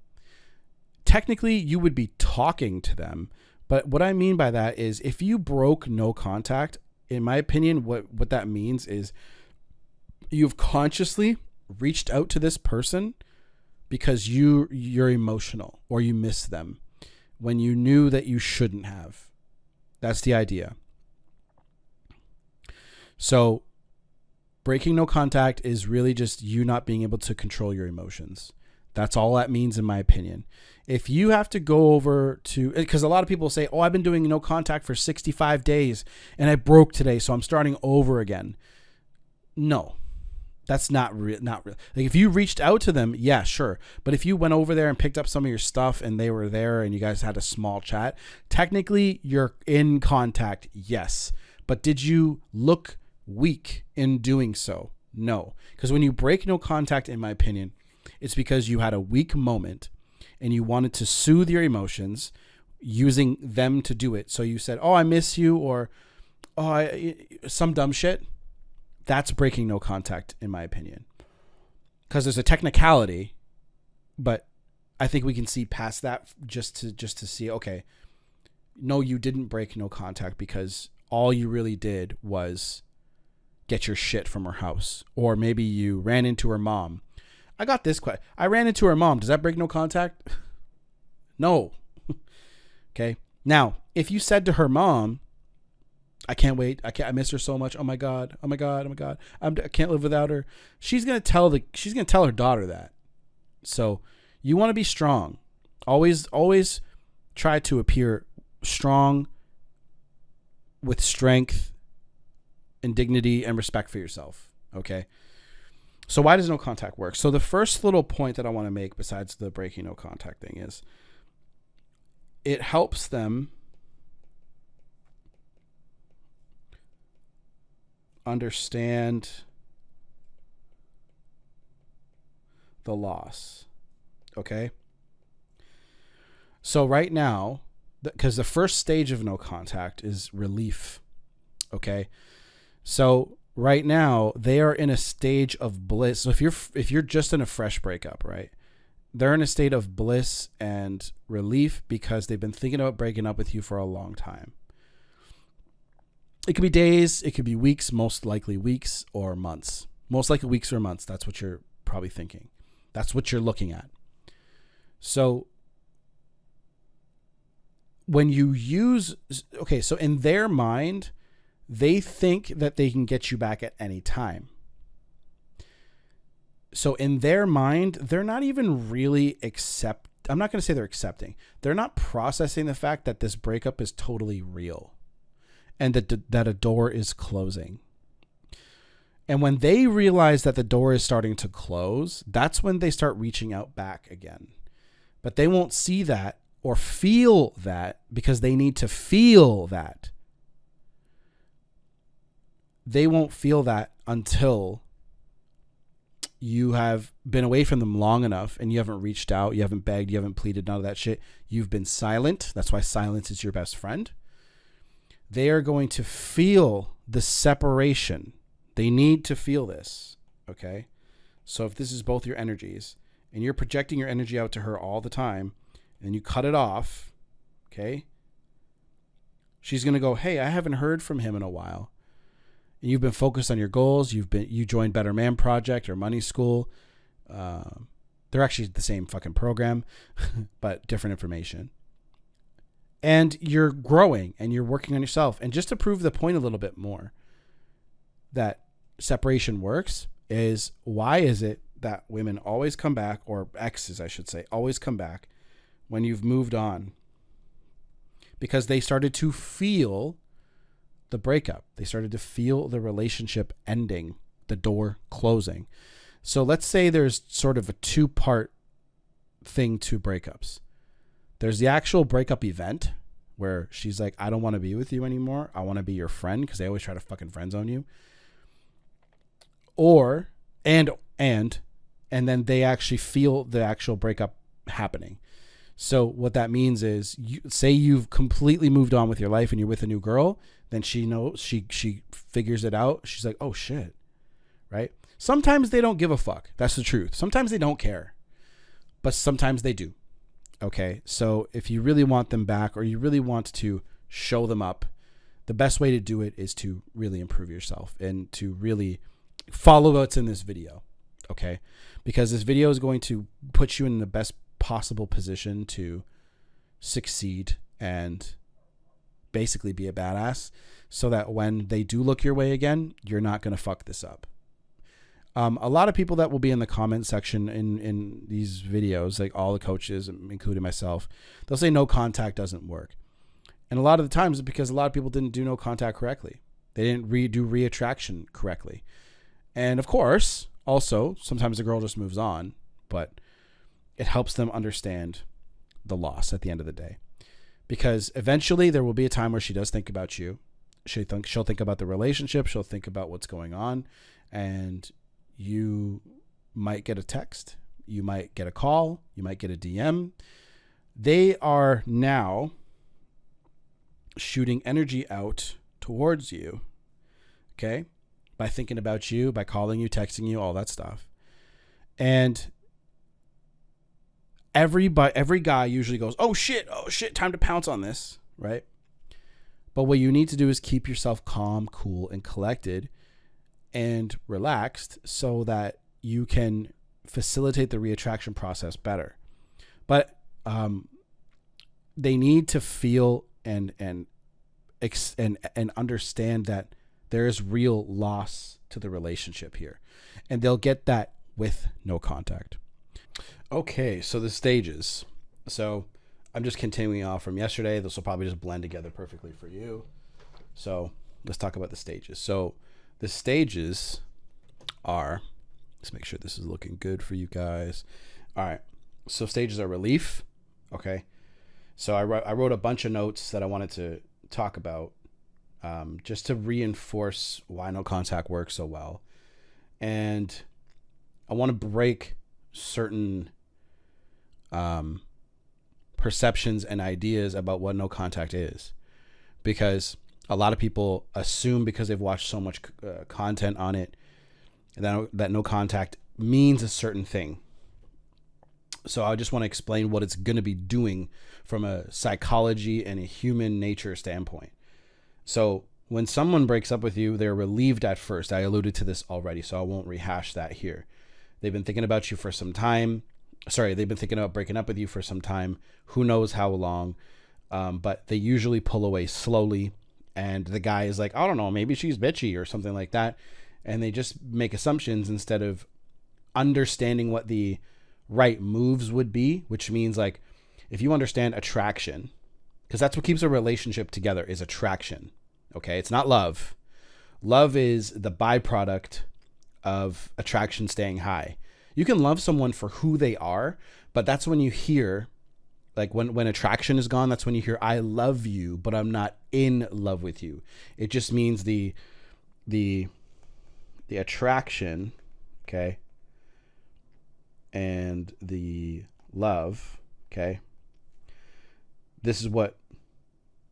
Technically, you would be talking to them. But what I mean by that is, if you broke no contact, in my opinion, what that means is you've consciously reached out to this person because you're emotional, or you miss them when you knew that you shouldn't have. That's the idea. So breaking no contact is really just you not being able to control your emotions. That's all that means, in my opinion. If you have to go over to, because a lot of people say, oh, I've been doing no contact for 65 days and I broke today, so I'm starting over again. No, that's not real. Not real. Like, if you reached out to them, yeah, sure. But if you went over there and picked up some of your stuff and they were there and you guys had a small chat, technically you're in contact, yes. But did you look weak in doing so? No. Because when you break no contact, in my opinion, it's because you had a weak moment and you wanted to soothe your emotions using them to do it. So you said, oh, I miss you, or some dumb shit. That's breaking no contact, in my opinion. Because there's a technicality, but I think we can see past that just to see, okay, no, you didn't break no contact because all you really did was get your shit from her house. Or maybe you ran into her mom. I got this question. I ran into her mom. Does that break no contact? No. Okay. Now, if you said to her mom, I can't wait. I miss her so much. Oh my God. Oh my God. Oh my God. I can't live without her. She's going to tell her daughter that. So you want to be strong. Always try to appear strong with strength and dignity and respect for yourself. Okay. So why does no contact work? So the first little point that I want to make, besides the breaking no contact thing, is it helps them understand the loss. Okay? So right now, because the first stage of no contact is relief. Okay? So right now they are in a stage of bliss. So if you're just in a fresh breakup, right? They're in a state of bliss and relief because they've been thinking about breaking up with you for a long time. It could be days, it could be weeks, most likely weeks or months. Most likely weeks or months. That's what you're probably thinking. That's what you're looking at. So when you use, okay, so in their mind, they think that they can get you back at any time. So in their mind, they're not even really I'm not going to say they're accepting. They're not processing the fact that this breakup is totally real and that a door is closing. And when they realize that the door is starting to close, that's when they start reaching out back again. But they won't see that or feel that because they need to feel that. They won't feel that until you have been away from them long enough and you haven't reached out, you haven't begged, you haven't pleaded, none of that shit. You've been silent. That's why silence is your best friend. They are going to feel the separation. They need to feel this, okay? So if this is both your energies and you're projecting your energy out to her all the time and you cut it off, okay? She's going to go, hey, I haven't heard from him in a while. And you've been focused on your goals. You joined Better Man Project or Money School. They're actually the same fucking program, but different information. And you're growing and you're working on yourself. And just to prove the point a little bit more that separation works is, why is it that women always come back, or exes, I should say, always come back when you've moved on? Because they started to feel the breakup. They started to feel the relationship ending, the door closing. So let's say there's sort of a two-part thing to breakups. There's the actual breakup event where she's like, I don't want to be with you anymore. I want to be your friend, because they always try to fucking friend zone you. Or, and then they actually feel the actual breakup happening. So what that means is, say you've completely moved on with your life and you're with a new girl, then she knows, she figures it out. She's like, oh shit, right? Sometimes they don't give a fuck. That's the truth. Sometimes they don't care, but sometimes they do. Okay. So if you really want them back, or you really want to show them up, the best way to do it is to really improve yourself and to really follow what's in this video. Okay. Because this video is going to put you in the best possible position to succeed and basically be a badass, so that when they do look your way again, you're not going to fuck this up. A lot of people that will be in the comment section in these videos, like all the coaches, including myself, they'll say no contact doesn't work. And a lot of the times it's because a lot of people didn't do no contact correctly. They didn't do reattraction correctly. And of course, also, sometimes the girl just moves on, but it helps them understand the loss at the end of the day. Because eventually there will be a time where she does think about you. She'll think about the relationship. She'll think about what's going on. And you might get a text. You might get a call. You might get a DM. They are now shooting energy out towards you. Okay? By thinking about you, by calling you, texting you, all that stuff. And every guy usually goes, oh shit, time to pounce on this, right? But what you need to do is keep yourself calm, cool, and collected and relaxed, so that you can facilitate the reattraction process better. But they need to feel and understand that there is real loss to the relationship here, and they'll get that with no contact. Okay, so the stages. So I'm just continuing off from yesterday. This will probably just blend together perfectly for you. So let's talk about the stages. So the stages are, let's make sure this is looking good for you guys. All right. So stages are relief. Okay. So I wrote a bunch of notes that I wanted to talk about, just to reinforce why no contact works so well. And I want to break certain perceptions and ideas about what no contact is, because A lot of people assume because they've watched so much content on it that no contact means a certain thing. So I just want to explain what it's going to be doing from a psychology and a human nature standpoint. So when someone breaks up with you, they're relieved at first. I alluded to this already, so I won't rehash that here. They've been thinking about you for some time. They've been thinking about breaking up with you for some time. Who knows how long? But they usually pull away slowly. And the guy is like, I don't know, maybe she's bitchy or something like that. And they just make assumptions instead of understanding what the right moves would be, which means like if you understand attraction, because that's what keeps a relationship together is attraction. Okay. It's not love. Love is the byproduct of attraction staying high. You can love someone for who they are, but that's when you hear, like when attraction is gone, that's when you hear, I love you, but I'm not in love with you. It just means the attraction, okay, and the love, okay. This is what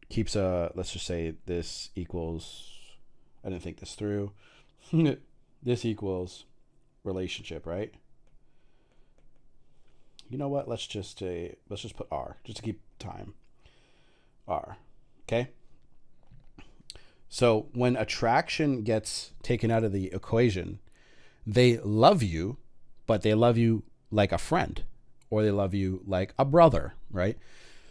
keeps let's just say this equals, I didn't think this through. This equals relationship, right? You know what? Let's just put R just to keep time. R, okay? So when attraction gets taken out of the equation, they love you, but they love you like a friend, or they love you like a brother, right?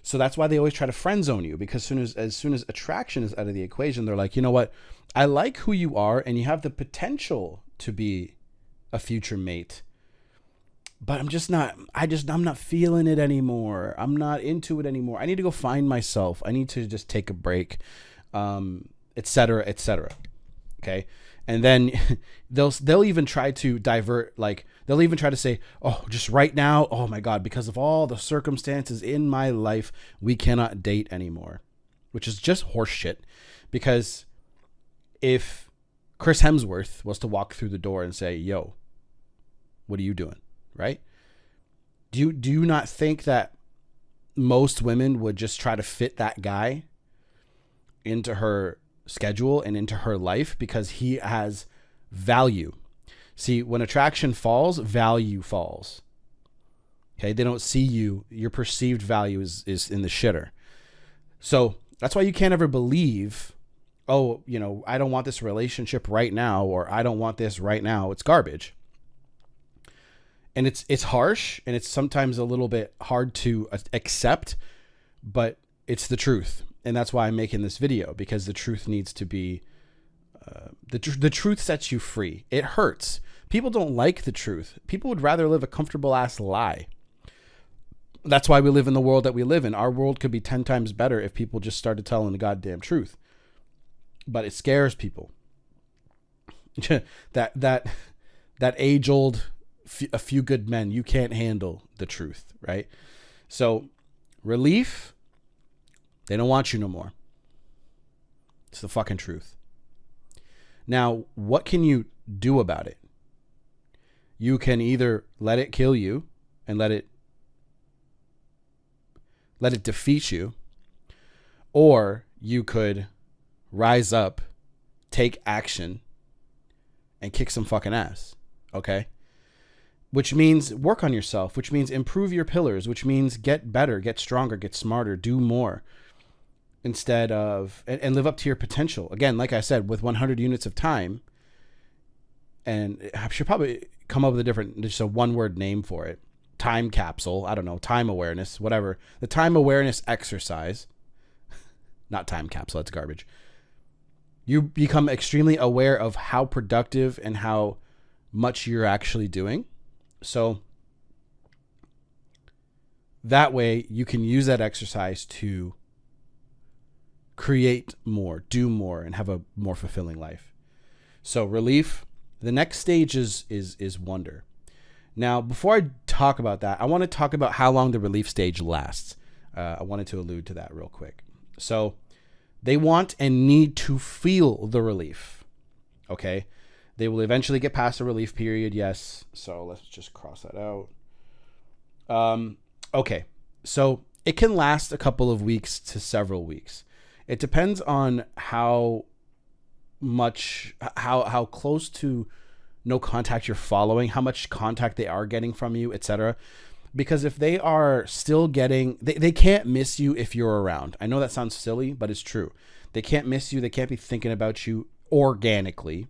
So that's why they always try to friend zone you, because as soon as attraction is out of the equation, they're like, you know what? I like who you are, and you have the potential to be a future mate, but I'm not feeling it anymore. I'm not into it anymore. I need to go find myself. I need to just take a break, et cetera, et cetera. Okay. And then they'll even try to divert, like they'll even try to say, oh, just right now, oh my God, because of all the circumstances in my life, we cannot date anymore, which is just horseshit. Because if Chris Hemsworth was to walk through the door and say, yo, what are you doing? Right? Do you not think that most women would just try to fit that guy into her schedule and into her life because he has value? See, when attraction falls, value falls. Okay, they don't see you. Your perceived value is in the shitter. So that's why you can't ever believe, oh, you know, I don't want this relationship right now, or I don't want this right now. It's garbage. And it's harsh, and it's sometimes a little bit hard to accept, but it's the truth. And that's why I'm making this video, because the truth needs to be, the truth sets you free. It hurts. People don't like the truth. People would rather live a comfortable ass lie. That's why we live in the world that we live in. Our world could be 10 times better if people just started telling the goddamn truth. But it scares people. that age old, a few good men, you can't handle the truth, right? So relief, they don't want you no more. It's the fucking truth. Now, what can you do about it? You can either let it kill you and let it defeat you, or you could rise up, take action, and kick some fucking ass, okay? Which means work on yourself, which means improve your pillars, which means get better, get stronger, get smarter, do more, instead of, and live up to your potential. Again, like I said, with 100 units of time, and I should probably come up with just a one-word name for it. Time capsule, I don't know, time awareness, whatever. The time awareness exercise, not time capsule, that's garbage. You become extremely aware of how productive and how much you're actually doing. So that way you can use that exercise to create more, do more, and have a more fulfilling life. So relief, the next stage is wonder. Now, before I talk about that, I want to talk about how long the relief stage lasts. I wanted to allude to that real quick. So they want and need to feel the relief. Okay. They will eventually get past the relief period. Yes. So let's just cross that out. Okay. So it can last a couple of weeks to several weeks. It depends on how close to no contact you're following, how much contact they are getting from you, etc. Because if they are still getting, they can't miss you if you're around. I know that sounds silly, but it's true. They can't miss you. They can't be thinking about you organically.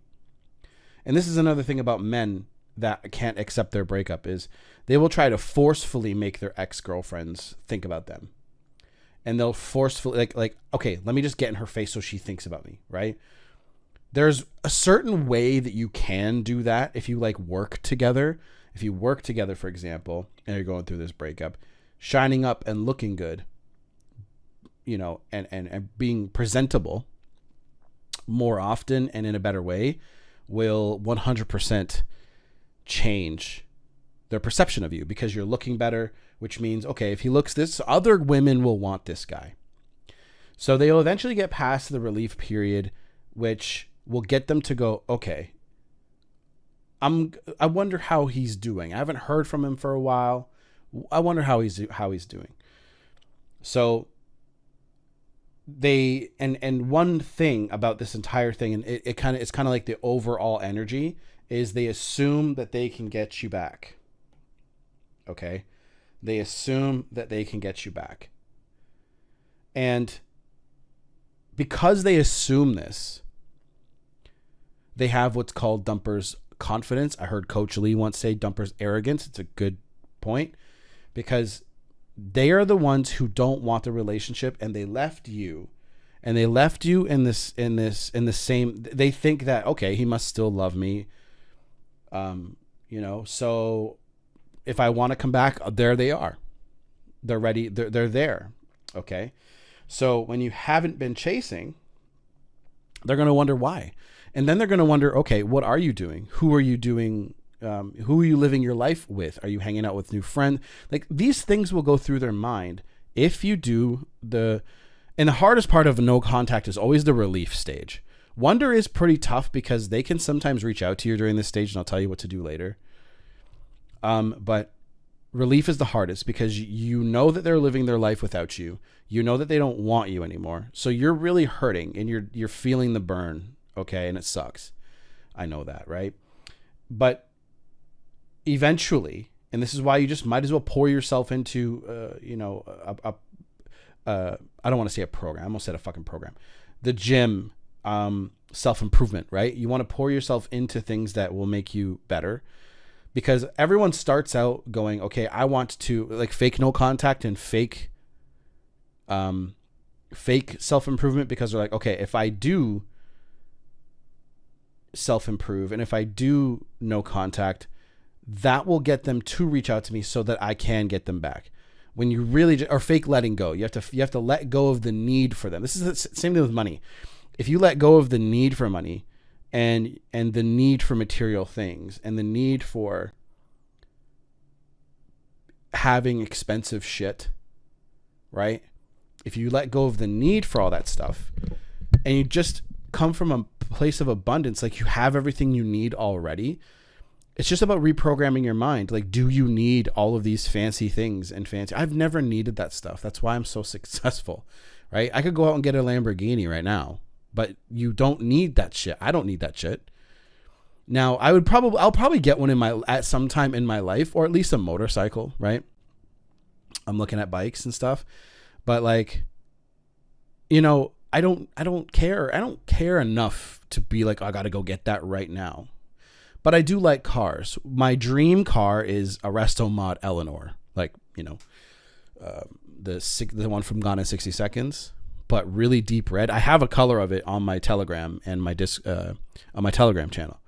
And this is another thing about men that can't accept their breakup is they will try to forcefully make their ex-girlfriends think about them. And they'll forcefully, okay, let me just get in her face so she thinks about me, right? There's a certain way that you can do that if you like work together. If you work together, for example, and you're going through this breakup, shining up and looking good, you know, and being presentable more often and in a better way will 100% change their perception of you because you're looking better, which means, okay, if he looks this, other women will want this guy. So they'll eventually get past the relief period, which will get them to go, okay, I wonder how he's doing. I haven't heard from him for a while. I wonder how he's doing. So they, and one thing about this entire thing, and it's kind of like the overall energy, is they assume that they can get you back. Okay? They assume that they can get you back. And because they assume this, they have what's called dumper's confidence. I heard Coach Lee once say dumper's arrogance. It's a good point because they are the ones who don't want the relationship, and they left you in the same, they think that, okay, he must still love me. You know, so if I want to come back, there they are. They're ready. They're there. Okay. So when you haven't been chasing, they're going to wonder why. And then they're going to wonder, okay, what are you doing? Who are you doing? Who are you living your life with? Are you hanging out with new friends? Like, these things will go through their mind if you do and the hardest part of no contact is always the relief stage. Wonder is pretty tough because they can sometimes reach out to you during this stage, and I'll tell you what to do later. But relief is the hardest because you know that they're living their life without you. You know that they don't want you anymore. So you're really hurting and you're feeling the burn. Okay. And it sucks. I know that. Right. But eventually, and this is why you just might as well pour yourself into, I don't want to say a program. I almost said a fucking program. The gym, self-improvement, right? You want to pour yourself into things that will make you better. Because everyone starts out going, okay, I want to, like, fake no contact and fake self-improvement, because they're like, okay, if I do self-improve and if I do no contact, that will get them to reach out to me so that I can get them back. When you really, or fake letting go, you have to let go of the need for them. This is the same thing with money. If you let go of the need for money, and the need for material things, and the need for having expensive shit, right? If you let go of the need for all that stuff, and you just come from a place of abundance, like you have everything you need already, it's just about reprogramming your mind. Like, do you need all of these fancy things and fancy? I've never needed that stuff. That's why I'm so successful, right? I could go out and get a Lamborghini right now, but you don't need that shit. I don't need that shit. Now, I'll probably get one at some time in my life, or at least a motorcycle, right? I'm looking at bikes and stuff, but like, you know, I don't care. I don't care enough to be like, oh, I got to go get that right now. But I do like cars. My dream car is a Resto Mod Eleanor, like, you know, the one from Gone in 60 Seconds, but really deep red. I have a color of it on my Telegram and my on my Telegram channel,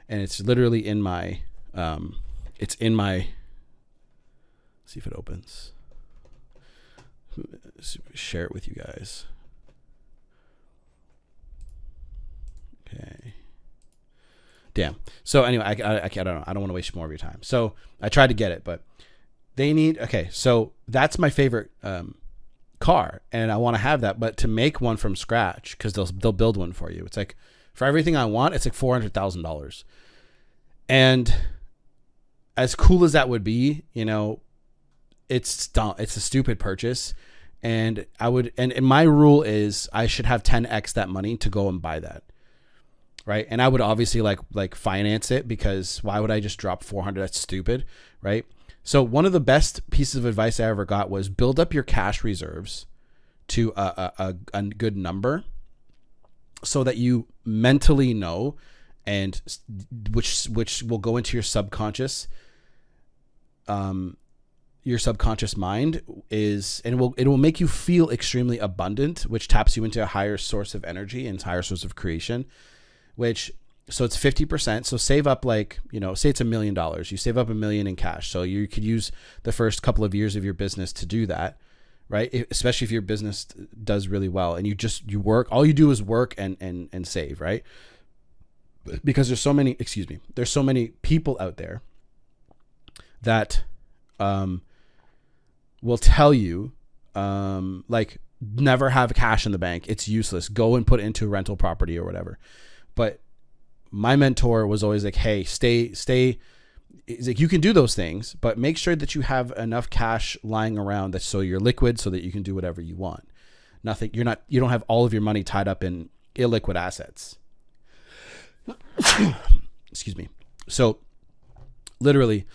and it's literally in my let's see if it opens. Share it with you guys. Okay. Damn. So anyway, I don't know. I don't want to waste more of your time. So I tried to get it, but they need, okay. So that's my favorite car, and I want to have that, but to make one from scratch, because they'll build one for you. It's like, for everything I want, it's like $400,000. And as cool as that would be, you know, it's a stupid purchase. And and my rule is I should have 10x that money to go and buy that. Right. And I would obviously like finance it, because why would I just drop 400? That's stupid. Right. So one of the best pieces of advice I ever got was build up your cash reserves to a good number, so that you mentally know, and which will go into your subconscious. Your subconscious mind is, and it will make you feel extremely abundant, which taps you into a higher source of energy and higher source of creation, so it's 50%. So save up, like, say it's $1 million. You save up $1 million in cash. So you could use the first couple of years of your business to do that, right? Especially if your business does really well and you work, all you do is work and save, right? Because there's so many people out there that, will tell you, like, never have cash in the bank. It's useless. Go and put it into a rental property or whatever. But my mentor was always like, hey, stay. He's like, you can do those things, but make sure that you have enough cash lying around that so you're liquid, so that you can do whatever you want. You don't have all of your money tied up in illiquid assets. Excuse me. So literally,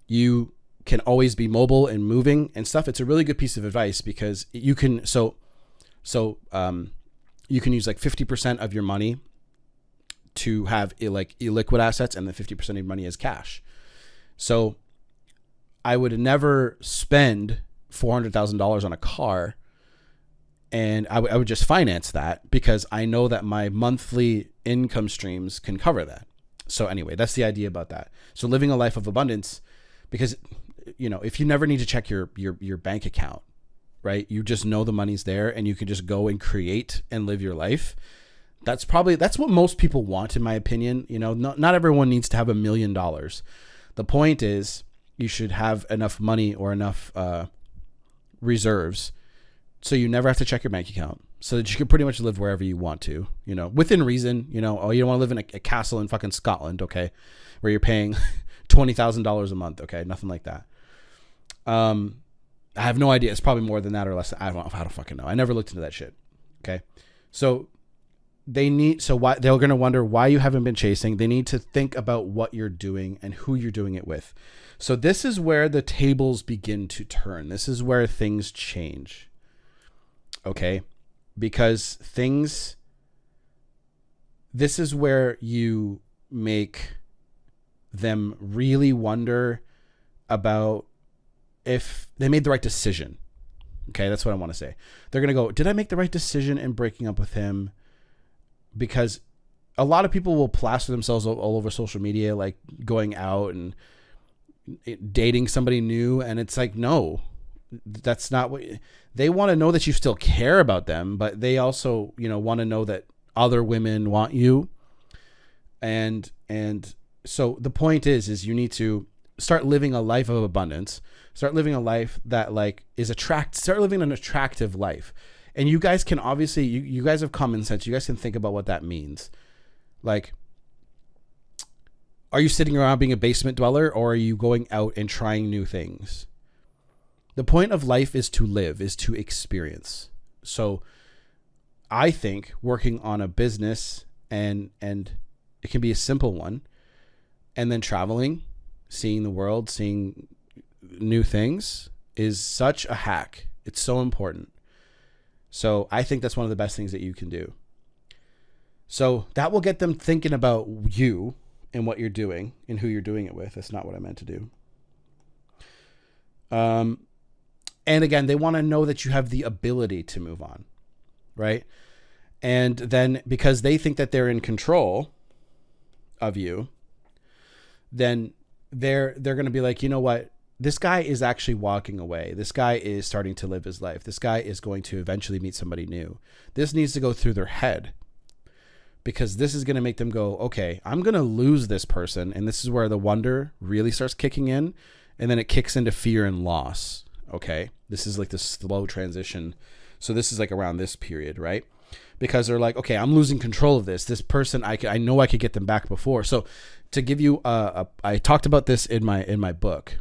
you can always be mobile and moving and stuff. It's a really good piece of advice, because you can, you can use like 50% of your money to have illiquid assets, and then 50% of your money as cash. So I would never spend $400,000 on a car, and I would just finance that, because I know that my monthly income streams can cover that. So anyway, that's the idea about that. So living a life of abundance, because if you never need to check your bank account, right? You just know the money's there, and you can just go and create and live your life. That's what most people want, in my opinion. Not everyone needs to have $1 million. The point is, you should have enough money or enough reserves, so you never have to check your bank account, so that you can pretty much live wherever you want to, within reason. You don't want to live in a castle in fucking Scotland, okay, where you're paying $20,000 a month, okay, nothing like that. I have no idea. It's probably more than that or less. I don't fucking know. I never looked into that shit. Okay, so why they're going to wonder why you haven't been chasing. They need to think about what you're doing and who you're doing it with. So this is where the tables begin to turn. This is where things change. Okay, because this is where you make them really wonder about if they made the right decision. Okay, that's what I want to say. They're going to go, did I make the right decision in breaking up with him? Because a lot of people will plaster themselves all over social media, like going out and dating somebody new. And it's like, no, that's not what they want to know, that you still care about them, but they also, want to know that other women want you. And so the point is you need to start living a life of abundance, start living a life that start living an attractive life. And you guys can obviously, you guys have common sense. You guys can think about what that means. Like, are you sitting around being a basement dweller, or are you going out and trying new things? The point of life is to live, is to experience. So I think working on a business, and it can be a simple one, and then traveling, seeing the world, seeing new things, is such a hack. It's so important. So I think that's one of the best things that you can do. So that will get them thinking about you and what you're doing and who you're doing it with. That's not what I meant to do. And again, they want to know that you have the ability to move on, right? And then because they think that they're in control of you, then they're going to be like, you know what? This guy is actually walking away. This guy is starting to live his life. This guy is going to eventually meet somebody new. This needs to go through their head, because this is going to make them go, okay, I'm going to lose this person. And this is where the wonder really starts kicking in. And then it kicks into fear and loss. Okay. This is like the slow transition. So this is like around this period, right? Because they're like, okay, I'm losing control of this person. I know I could get them back before. So to give you I talked about this in my book.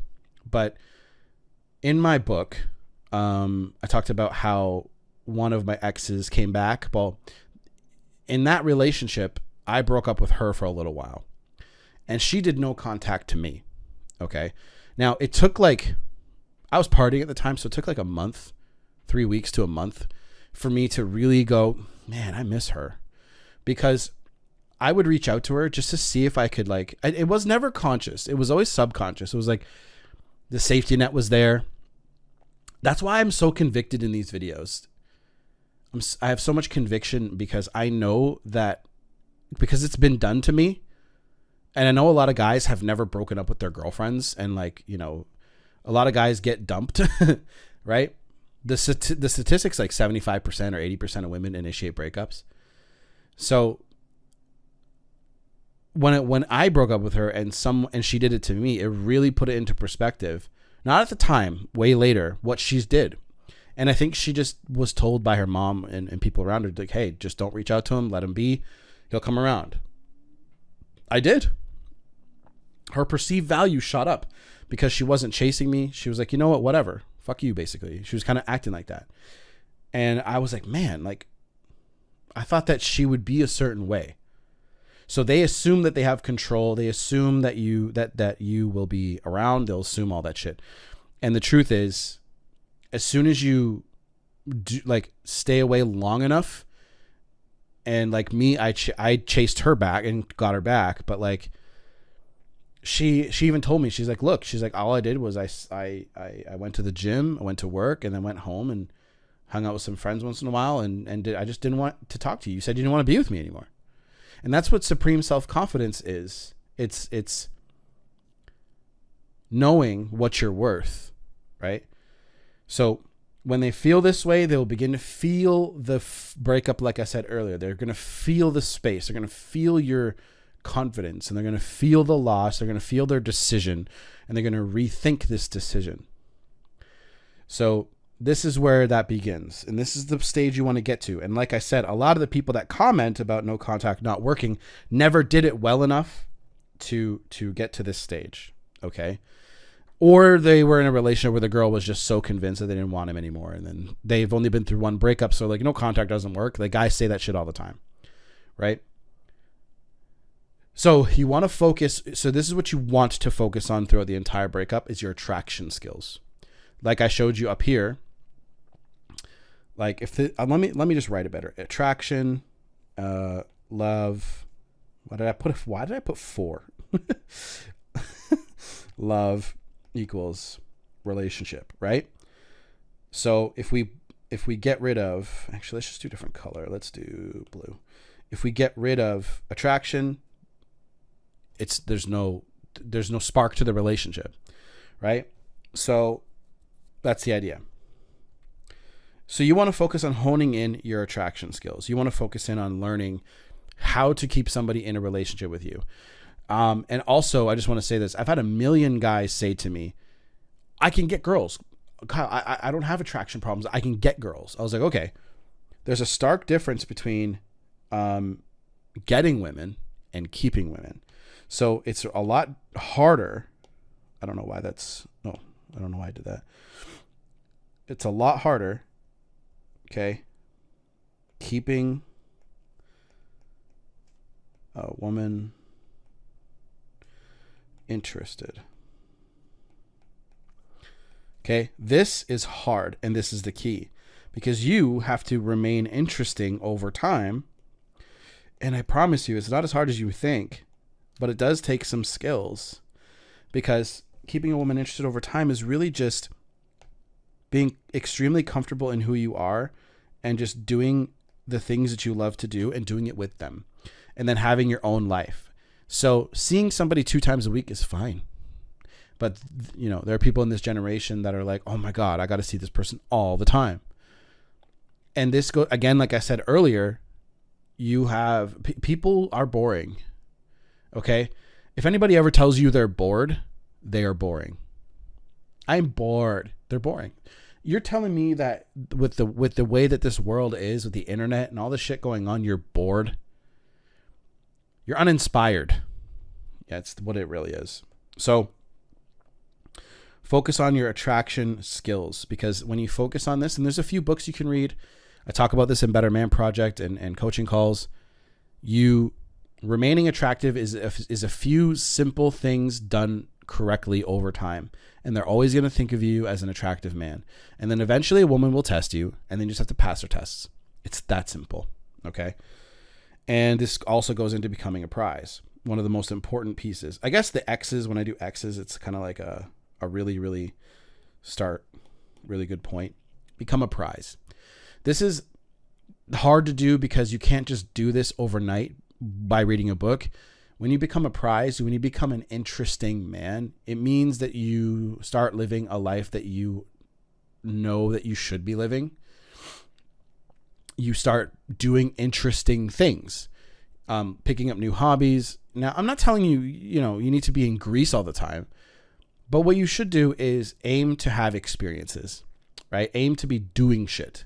But in my book, I talked about how one of my exes came back. Well, in that relationship, I broke up with her for a little while, and she did no contact to me. Okay. Now it took like, I was partying at the time, so it took like a month, 3 weeks to a month for me to really go, man, I miss her. Because I would reach out to her just to see if I could, like, it was never conscious. It was always subconscious. It was like the safety net was there. That's why I'm so convicted in these videos. I have so much conviction because I know that, because it's been done to me. And I know a lot of guys have never broken up with their girlfriends, and like, you know, a lot of guys get dumped, right? The statistics, like 75% or 80% of women initiate breakups. So when I broke up with her and she did it to me, it really put it into perspective. Not at the time, way later, what she's did. And I think she just was told by her mom and people around her, like, hey, just don't reach out to him. Let him be. He'll come around. I did. Her perceived value shot up because she wasn't chasing me. She was like, you know what, whatever. Fuck you, basically. She was kind of acting like that. And I was like, man, like, I thought that she would be a certain way. So they assume that they have control. They assume that you will be around. They'll assume all that shit. And the truth is, as soon as you do, like, stay away long enough, and like me, I chased her back and got her back. But like, she even told me, she's like, look, she's like, all I did was I went to the gym, I went to work, and then went home and hung out with some friends once in a while. I just didn't want to talk to you. You said you didn't want to be with me anymore. And that's what supreme self-confidence is. It's knowing what you're worth, right? So when they feel this way, they'll begin to feel the breakup. Like I said earlier, they're going to feel the space. They're going to feel your confidence, and they're going to feel the loss. They're going to feel their decision, and they're going to rethink this decision. So this is where that begins. And this is the stage you want to get to. And like I said, a lot of the people that comment about no contact not working never did it well enough to get to this stage. Okay. Or they were in a relationship where the girl was just so convinced that they didn't want him anymore. And then they've only been through one breakup. So like, no contact doesn't work. The guys say that shit all the time. Right. So you want to focus. So this is what you want to focus on throughout the entire breakup is your attraction skills. Like I showed you up here. Like if let me just write it better. Attraction, love. Why did I put 4? Love equals relationship, right? So if we get rid of, actually, let's just do a different color. Let's do blue. If we get rid of attraction, there's no spark to the relationship, right? So that's the idea. So you want to focus on honing in your attraction skills. You want to focus in on learning how to keep somebody in a relationship with you. And also, I just want to say this. I've had a million guys say to me, I can get girls. Kyle, I don't have attraction problems. I can get girls. I was like, okay, there's a stark difference between getting women and keeping women. So it's a lot harder. I don't know why I did that. It's a lot harder. Okay. Keeping a woman interested. Okay. This is hard. And this is the key because you have to remain interesting over time. And I promise you, it's not as hard as you think, but it does take some skills because keeping a woman interested over time is really just being extremely comfortable in who you are and just doing the things that you love to do and doing it with them and then having your own life. So seeing somebody 2 times a week is fine. But, you know, there are people in this generation that are like, oh my God, I got to see this person all the time. And this again, like I said earlier, you have people are boring. Okay. If anybody ever tells you they're bored, they are boring. I'm bored. They're boring. You're telling me that with the way that this world is, with the internet and all the shit going on, you're bored. You're uninspired. Yeah, it's what it really is. So Focus on your attraction skills, because when you focus on this, and there's a few books you can read, I talk about this in Better Man Project and coaching calls, you remaining attractive is a few simple things done correctly over time. And they're always going to think of you as an attractive man. And then eventually a woman will test you, and then you just have to pass her tests. It's that simple. Okay. And this also goes into becoming a prize. One of the most important pieces. I guess the X's, when I do X's, it's kind of like a really, really really good point. Become a prize. This is hard to do because you can't just do this overnight by reading a book. When you become a prize, when you become an interesting man, it means that you start living a life that you know that you should be living. You start doing interesting things, picking up new hobbies. Now, I'm not telling you, you need to be in Greece all the time, but what you should do is aim to have experiences, right? Aim to be doing shit.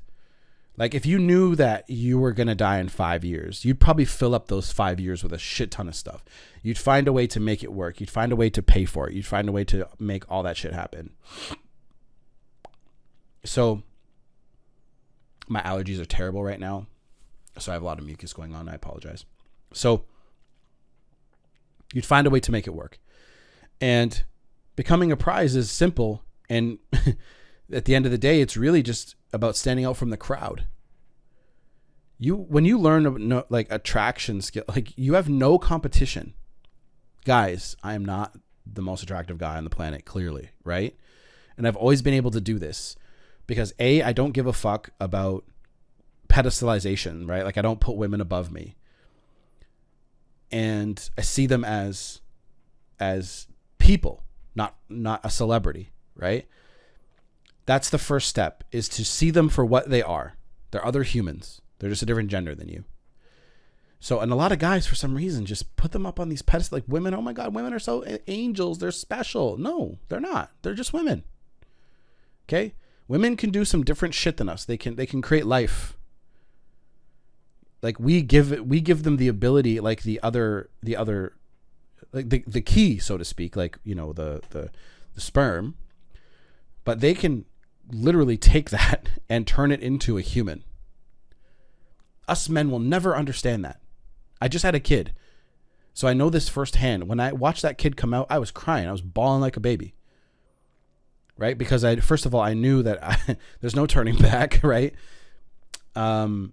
Like if you knew that you were going to die in 5 years, you'd probably fill up those 5 years with a shit ton of stuff. You'd find a way to make it work. You'd find a way to pay for it. You'd find a way to make all that shit happen. So my allergies are terrible right now. So I have a lot of mucus going on. I apologize. So you'd find a way to make it work. And becoming a prize is simple. And at the end of the day, it's really just about standing out from the crowd. When you learn like attraction skill, like you have no competition. Guys, I am not the most attractive guy on the planet, clearly, right? And I've always been able to do this because I don't give a fuck about pedestalization, right? Like I don't put women above me. And I see them as people, not a celebrity, right? That's the first step, is to see them for what they are. They're other humans. They're just a different gender than you. So, and a lot of guys, for some reason, just put them up on these pedestals. Like women, oh my God, women are so angels. They're special. No, they're not. They're just women. Okay? Women can do some different shit than us. They can create life. Like we give them the ability, like the other, like the key, so to speak, like, the sperm, but they can literally take that and turn it into a human. Us men will never understand that. I just had a kid, so I know this firsthand. When I watched that kid come out, I was crying. I was bawling like a baby, right? Because first of all, I knew that there's no turning back, right? But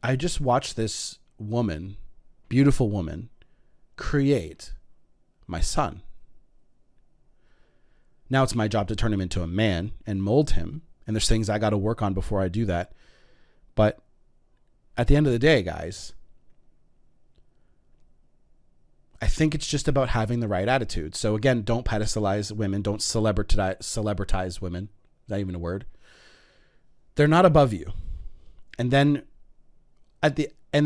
I just watched this woman, beautiful woman, create my son. Now it's my job to turn him into a man and mold him. And there's things I got to work on before I do that. But at the end of the day, guys, I think it's just about having the right attitude. So again, don't pedestalize women. Don't celebritize women. Is that even a word? They're not above you. And then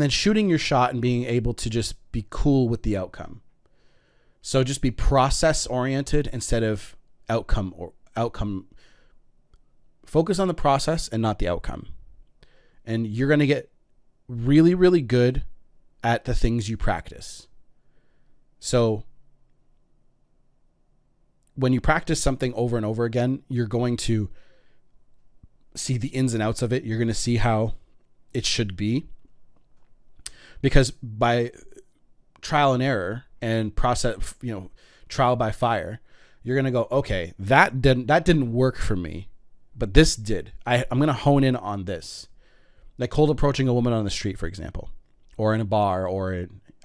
shooting your shot and being able to just be cool with the outcome. So just be process oriented instead of outcome. Focus on the process and not the outcome. And you're going to get really, really good at the things you practice. So when you practice something over and over again, you're going to see the ins and outs of it. You're going to see how it should be. Because by trial and error and process, trial by fire, you're going to go, okay, that didn't work for me, but this did. I'm going to hone in on this. Like cold approaching a woman on the street, for example, or in a bar,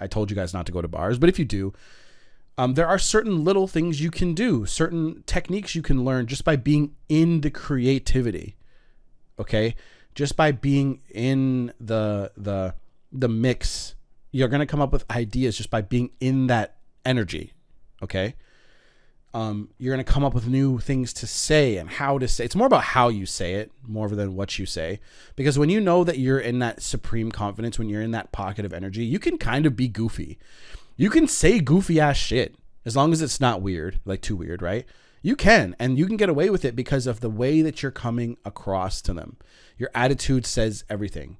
I told you guys not to go to bars, but if you do, there are certain little things you can do, certain techniques you can learn just by being in the creativity. Okay. Just by being in the mix, you're going to come up with ideas just by being in that energy. Okay. You're going to come up with new things to say and how to say. It's more about how you say it more than what you say. Because when you know that you're in that supreme confidence, when you're in that pocket of energy, you can kind of be goofy. You can say goofy ass shit as long as it's not weird, like too weird, right? You can, and you can get away with it because of the way that you're coming across to them. Your attitude says everything.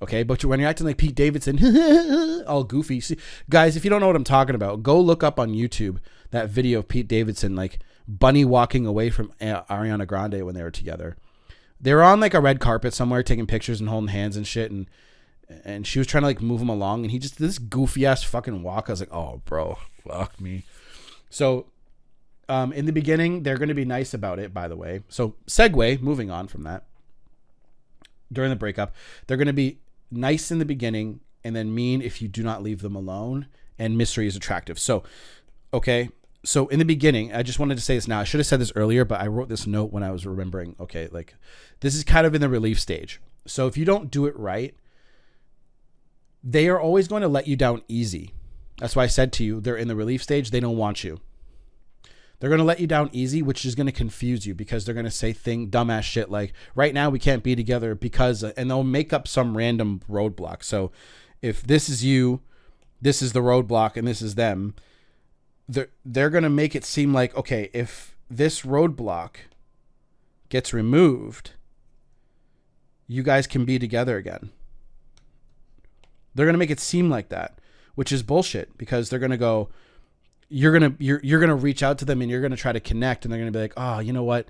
Okay, but when you're acting like Pete Davidson, all goofy. See, guys, if you don't know what I'm talking about, go look up on YouTube. that video of Pete Davidson like bunny walking away from Ariana Grande when they were together. They were on like a red carpet somewhere taking pictures and holding hands and shit, and she was trying to like move him along, and he just did this goofy ass fucking walk. I was like, oh bro, fuck me. So in the beginning, they're going to be nice about it, by the way. So segue, moving on from that. During the breakup, they're going to be nice in the beginning and then mean if you do not leave them alone, and mystery is attractive. So, okay. So in the beginning, I just wanted to say this now. I should have said this earlier, but I wrote this note when I was remembering, okay, like this is kind of in the relief stage. So if you don't do it right, they are always going to let you down easy. That's why I said to you, they're in the relief stage. They don't want you. They're going to let you down easy, which is going to confuse you because they're going to say dumbass shit like, right now we can't be together because, and they'll make up some random roadblock. So if this is you, this is the roadblock, and this is them, they're going to make it seem like, okay, if this roadblock gets removed, you guys can be together again. They're going to make it seem like that, which is bullshit, because they're going to go, you're going to reach out to them and you're going to try to connect, and they're going to be like, oh, you know what?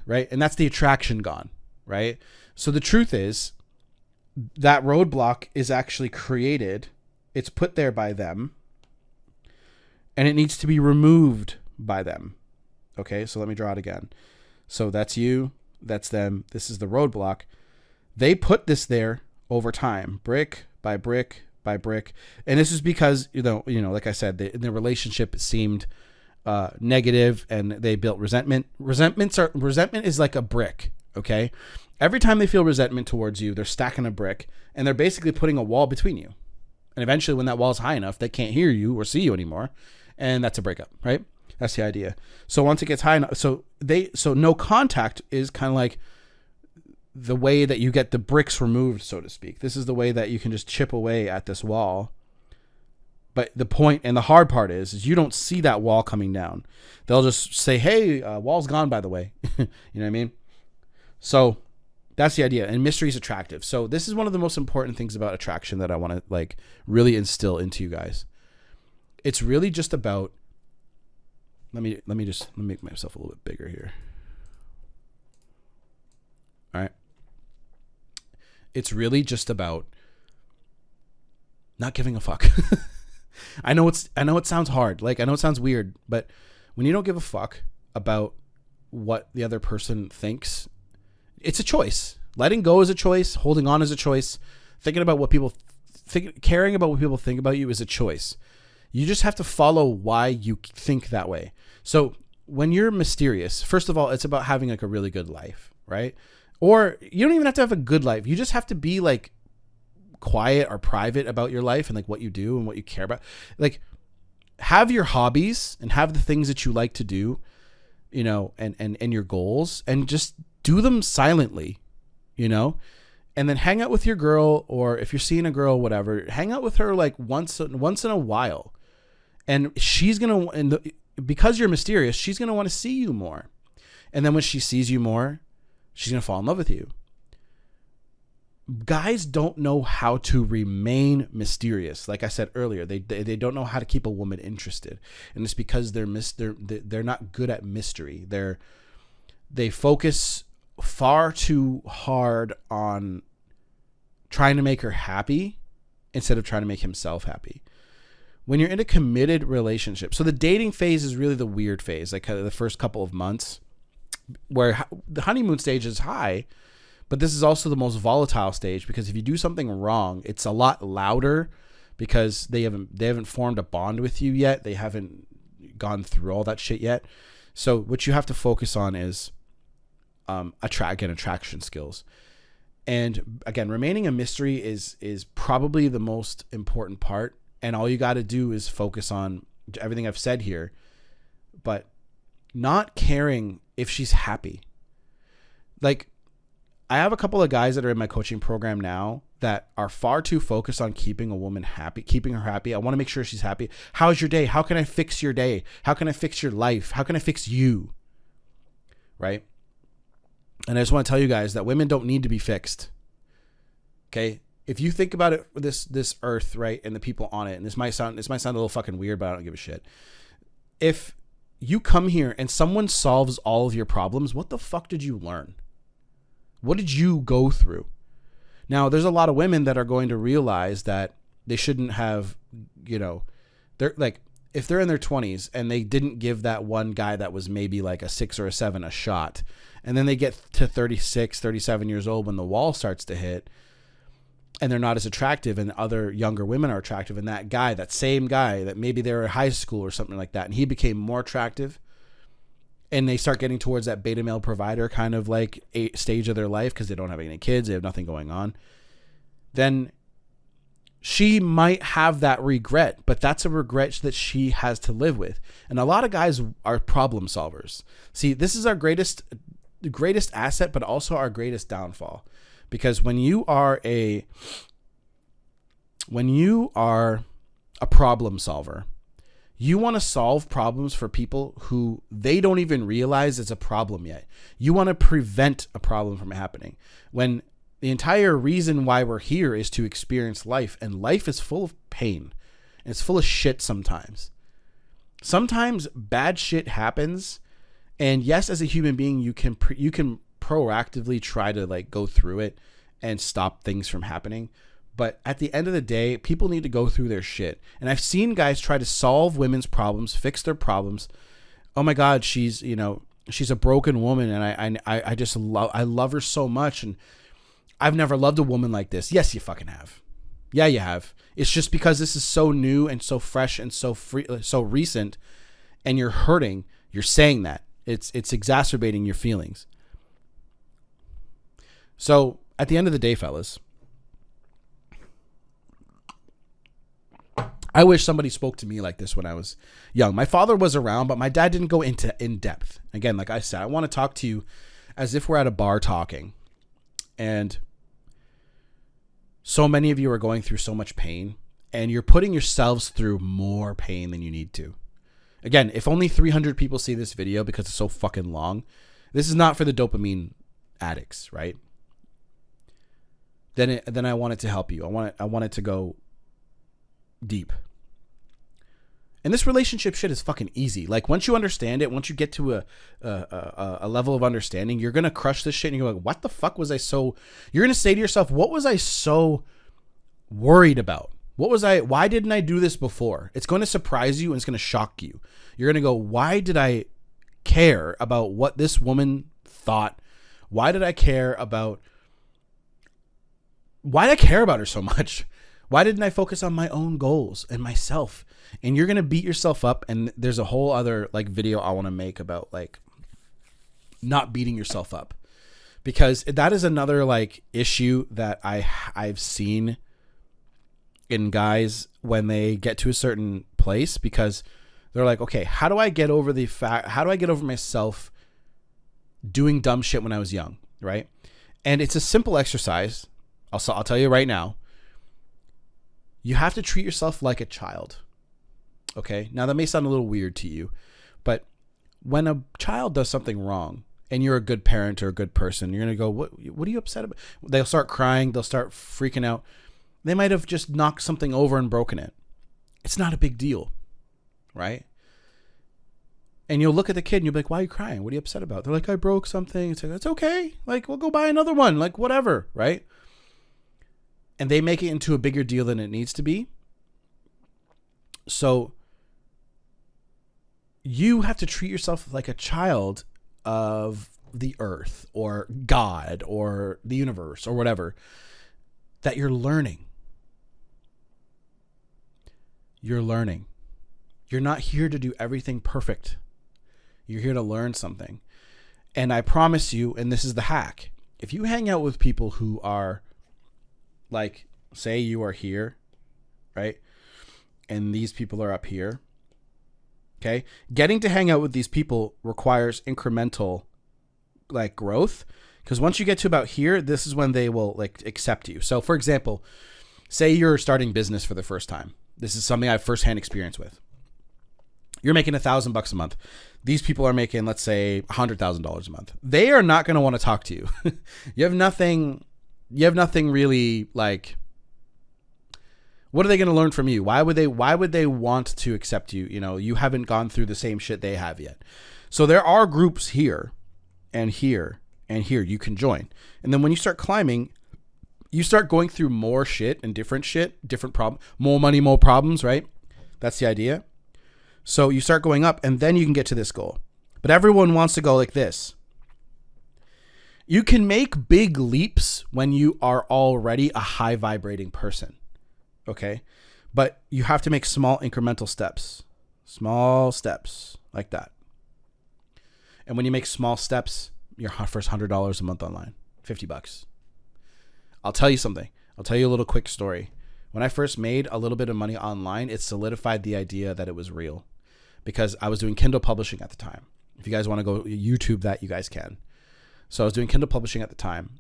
Right. And that's the attraction gone. Right. So the truth is that roadblock is actually created. It's put there by them, and it needs to be removed by them. Okay. So let me draw it again. So that's you, that's them. This is the roadblock. They put this there over time, brick by brick by brick. And this is because, you know, like I said, the relationship seemed negative, and they built resentment. Resentment is like a brick. Okay. Every time they feel resentment towards you, they're stacking a brick, and they're basically putting a wall between you. And eventually when that wall is high enough, they can't hear you or see you anymore. And that's a breakup, right? That's the idea. So once it gets high enough, so no contact is kind of like the way that you get the bricks removed, so to speak. This is the way that you can just chip away at this wall. But the point and the hard part is you don't see that wall coming down. They'll just say, hey, wall's gone, by the way. You know what I mean? So that's the idea. And mystery is attractive. So this is one of the most important things about attraction that I want to like really instill into you guys. It's really just about, let me make myself a little bit bigger here. All right. It's really just about not giving a fuck. I know it sounds hard. Like, I know it sounds weird, but when you don't give a fuck about what the other person thinks, it's a choice. Letting go is a choice. Holding on is a choice. Thinking about what people think, caring about what people think about you is a choice. You just have to follow why you think that way. So when you're mysterious, first of all, it's about having like a really good life, right? Or you don't even have to have a good life. You just have to be like quiet or private about your life and like what you do and what you care about. Like, have your hobbies and have the things that you like to do, you know, and your goals, and just do them silently, you know, and then hang out with your girl, or if you're seeing a girl, whatever, hang out with her like once in a while. And she's going to, because you're mysterious, she's going to want to see you more. And then when she sees you more, she's going to fall in love with you. Guys don't know how to remain mysterious. Like I said earlier, they don't know how to keep a woman interested. And it's because they're not good at mystery. They focus far too hard on trying to make her happy instead of trying to make himself happy. When you're in a committed relationship, so the dating phase is really the weird phase, like the first couple of months, where the honeymoon stage is high, but this is also the most volatile stage, because if you do something wrong, it's a lot louder because they haven't formed a bond with you yet. They haven't gone through all that shit yet. So what you have to focus on is attraction skills. And again, remaining a mystery is probably the most important part. And all you got to do is focus on everything I've said here, but not caring if she's happy. Like, I have a couple of guys that are in my coaching program now that are far too focused on keeping a woman happy, keeping her happy. I want to make sure she's happy. How's your day? How can I fix your day? How can I fix your life? How can I fix you? Right? And I just want to tell you guys that women don't need to be fixed. Okay? If you think about it, this earth, right, and the people on it, and this might sound a little fucking weird, but I don't give a shit. if you come here and someone solves all of your problems, what the fuck did you learn? What did you go through? Now, there's a lot of women that are going to realize that they shouldn't have, they're like, if they're in their 20s and they didn't give that one guy that was maybe like a 6 or a 7 a shot, and then they get to 36, 37 years old when the wall starts to hit, and they're not as attractive, and other younger women are attractive, and that same guy that maybe they were in high school or something like that, and he became more attractive, and they start getting towards that beta male provider kind of like stage of their life because they don't have any kids, they have nothing going on, then she might have that regret, but that's a regret that she has to live with. And a lot of guys are problem solvers. See, this is our greatest asset, but also our greatest downfall. Because when you are a problem solver, you want to solve problems for people who they don't even realize it's a problem yet. You want to prevent a problem from happening. When the entire reason why we're here is to experience life, and life is full of pain. And it's full of shit sometimes. Sometimes bad shit happens, and yes, as a human being, you can proactively try to like go through it and stop things from happening. But at the end of the day, people need to go through their shit. And I've seen guys try to solve women's problems, fix their problems. Oh my God, she's a broken woman, and I love her so much, and I've never loved a woman like this. Yes, you fucking have. Yeah, you have. It's just because this is so new and so fresh and so recent, and you're hurting. You're saying that. It's exacerbating your feelings. So at the end of the day, fellas, I wish somebody spoke to me like this when I was young. My father was around, but my dad didn't go into in depth. Again, like I said, I want to talk to you as if we're at a bar talking. And so many of you are going through so much pain, and you're putting yourselves through more pain than you need to. Again, if only 300 people see this video because it's so fucking long, this is not for the dopamine addicts, right? Then I want it to help you. I want it to go deep. And this relationship shit is fucking easy. Like, once you understand it, once you get to a level of understanding, you're going to crush this shit and you're like, what the fuck was I so... You're going to say to yourself, what was I so worried about? Why didn't I do this before? It's going to surprise you and it's going to shock you. You're going to go, why did I care about what this woman thought? Why did I care about her so much? Why didn't I focus on my own goals and myself? And you're going to beat yourself up. And there's a whole other like video I want to make about like not beating yourself up, because that is another like issue that I've seen in guys when they get to a certain place, because they're like, okay, how do I get over myself doing dumb shit when I was young? Right. And it's a simple exercise. I'll tell you right now. You have to treat yourself like a child. Okay. Now that may sound a little weird to you, but when a child does something wrong and you're a good parent or a good person, you're going to go, what are you upset about? They'll start crying. They'll start freaking out. They might have just knocked something over and broken it. It's not a big deal. Right. And you'll look at the kid and you'll be like, why are you crying? What are you upset about? They're like, I broke something. It's like, it's okay. Like, we'll go buy another one. Like, whatever. Right. And they make it into a bigger deal than it needs to be. So you have to treat yourself like a child of the earth or God or the universe or whatever, that you're learning. You're learning. You're not here to do everything perfect. You're here to learn something. And I promise you, and this is the hack, if you hang out with people who are like, say you are here, right? And these people are up here. Okay. Getting to hang out with these people requires incremental like growth. Because once you get to about here, this is when they will like accept you. So for example, say you're starting business for the first time. This is something I have firsthand experience with. You're making $1,000 a month. These people are making, let's say, $100,000 a month. They are not going to want to talk to you. You have nothing really like, What are they going to learn from you? Why would they want to accept you? You know, you haven't gone through the same shit they have yet. So there are groups here and here and here you can join. And then when you start climbing, you start going through more shit and different problems, more money, more problems, right? That's the idea. So you start going up and then you can get to this goal. But everyone wants to go like this. You can make big leaps when you are already a high vibrating person. Okay. But you have to make small incremental steps. Small steps like that. And when you make small steps, your first $100 a month online, $50. I'll tell you something. I'll tell you a little quick story. When I first made a little bit of money online, it solidified the idea that it was real because I was doing Kindle publishing at the time. If you guys want to go YouTube that, you guys can. So I was doing Kindle publishing at the time.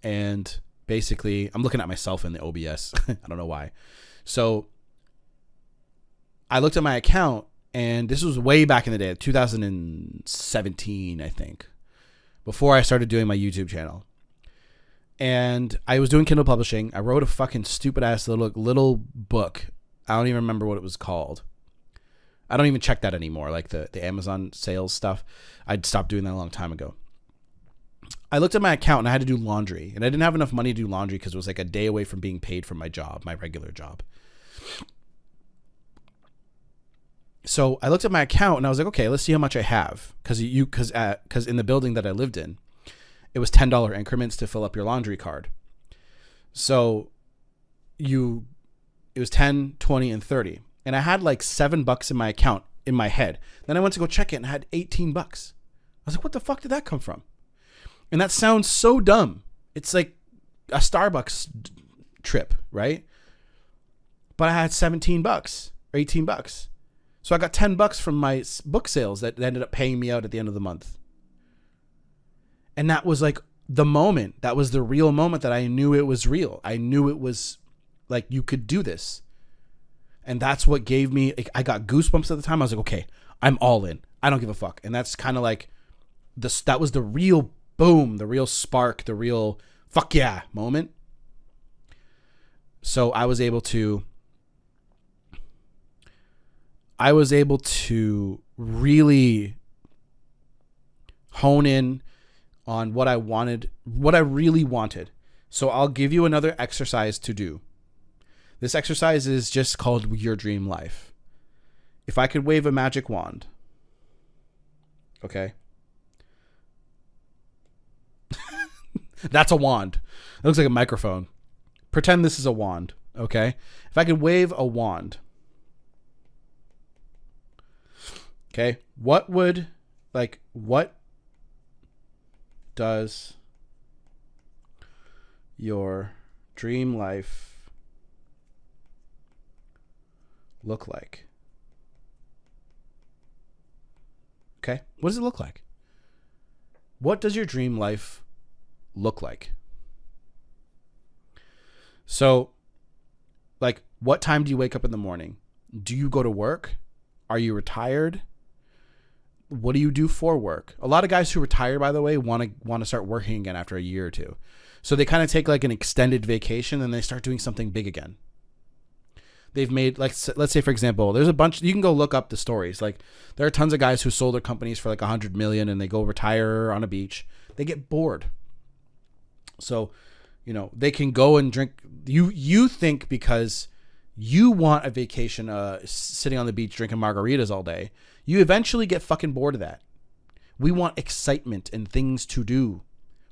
And basically, I'm looking at myself in the OBS. I don't know why. So I looked at my account, and this was way back in the day, 2017, I think, before I started doing my YouTube channel. And I was doing Kindle publishing. I wrote a fucking stupid ass little book. I don't even remember what it was called. I don't even check that anymore, like the Amazon sales stuff. I'd stopped doing that a long time ago. I looked at my account and I had to do laundry, and I didn't have enough money to do laundry because it was like a day away from being paid for my job, my regular job. So I looked at my account and I was like, okay, let's see how much I have. Cause in the building that I lived in, it was $10 increments to fill up your laundry card. So it was 10, 20, and 30. And I had like $7 in my account in my head. Then I went to go check it and I had $18. I was like, what the fuck did that come from? And that sounds so dumb. It's like a Starbucks trip, right? But I had $17 or $18. So I got $10 from my book sales that ended up paying me out at the end of the month. And that was like the moment. That was the real moment that I knew it was real. I knew it was like you could do this. And that's what gave me, I got goosebumps at the time. I was like, okay, I'm all in. I don't give a fuck. And that's kind of like, that was the real boom, the real spark, the real fuck yeah moment. So I was able to really hone in on what I wanted, what I really wanted. So I'll give you another exercise to do. This exercise is just called Your Dream Life. If I could wave a magic wand, okay? That's a wand. It looks like a microphone. Pretend this is a wand, okay? If I could wave a wand, okay, what does your dream life look like? Okay, what does it look like? What does your dream life look like? So, like, what time do you wake up in the morning? Do you go to work? Are you retired? What do you do for work? A lot of guys who retire, by the way, want to start working again after a year or two. So they kind of take like an extended vacation and they start doing something big again. They've made, like, let's say, for example, there's a bunch, you can go look up the stories. Like, there are tons of guys who sold their companies for like 100 million and they go retire on a beach. They get bored. So, you know, they can go and drink. You think because you want a vacation, sitting on the beach drinking margaritas all day, you eventually get fucking bored of that. We want excitement and things to do.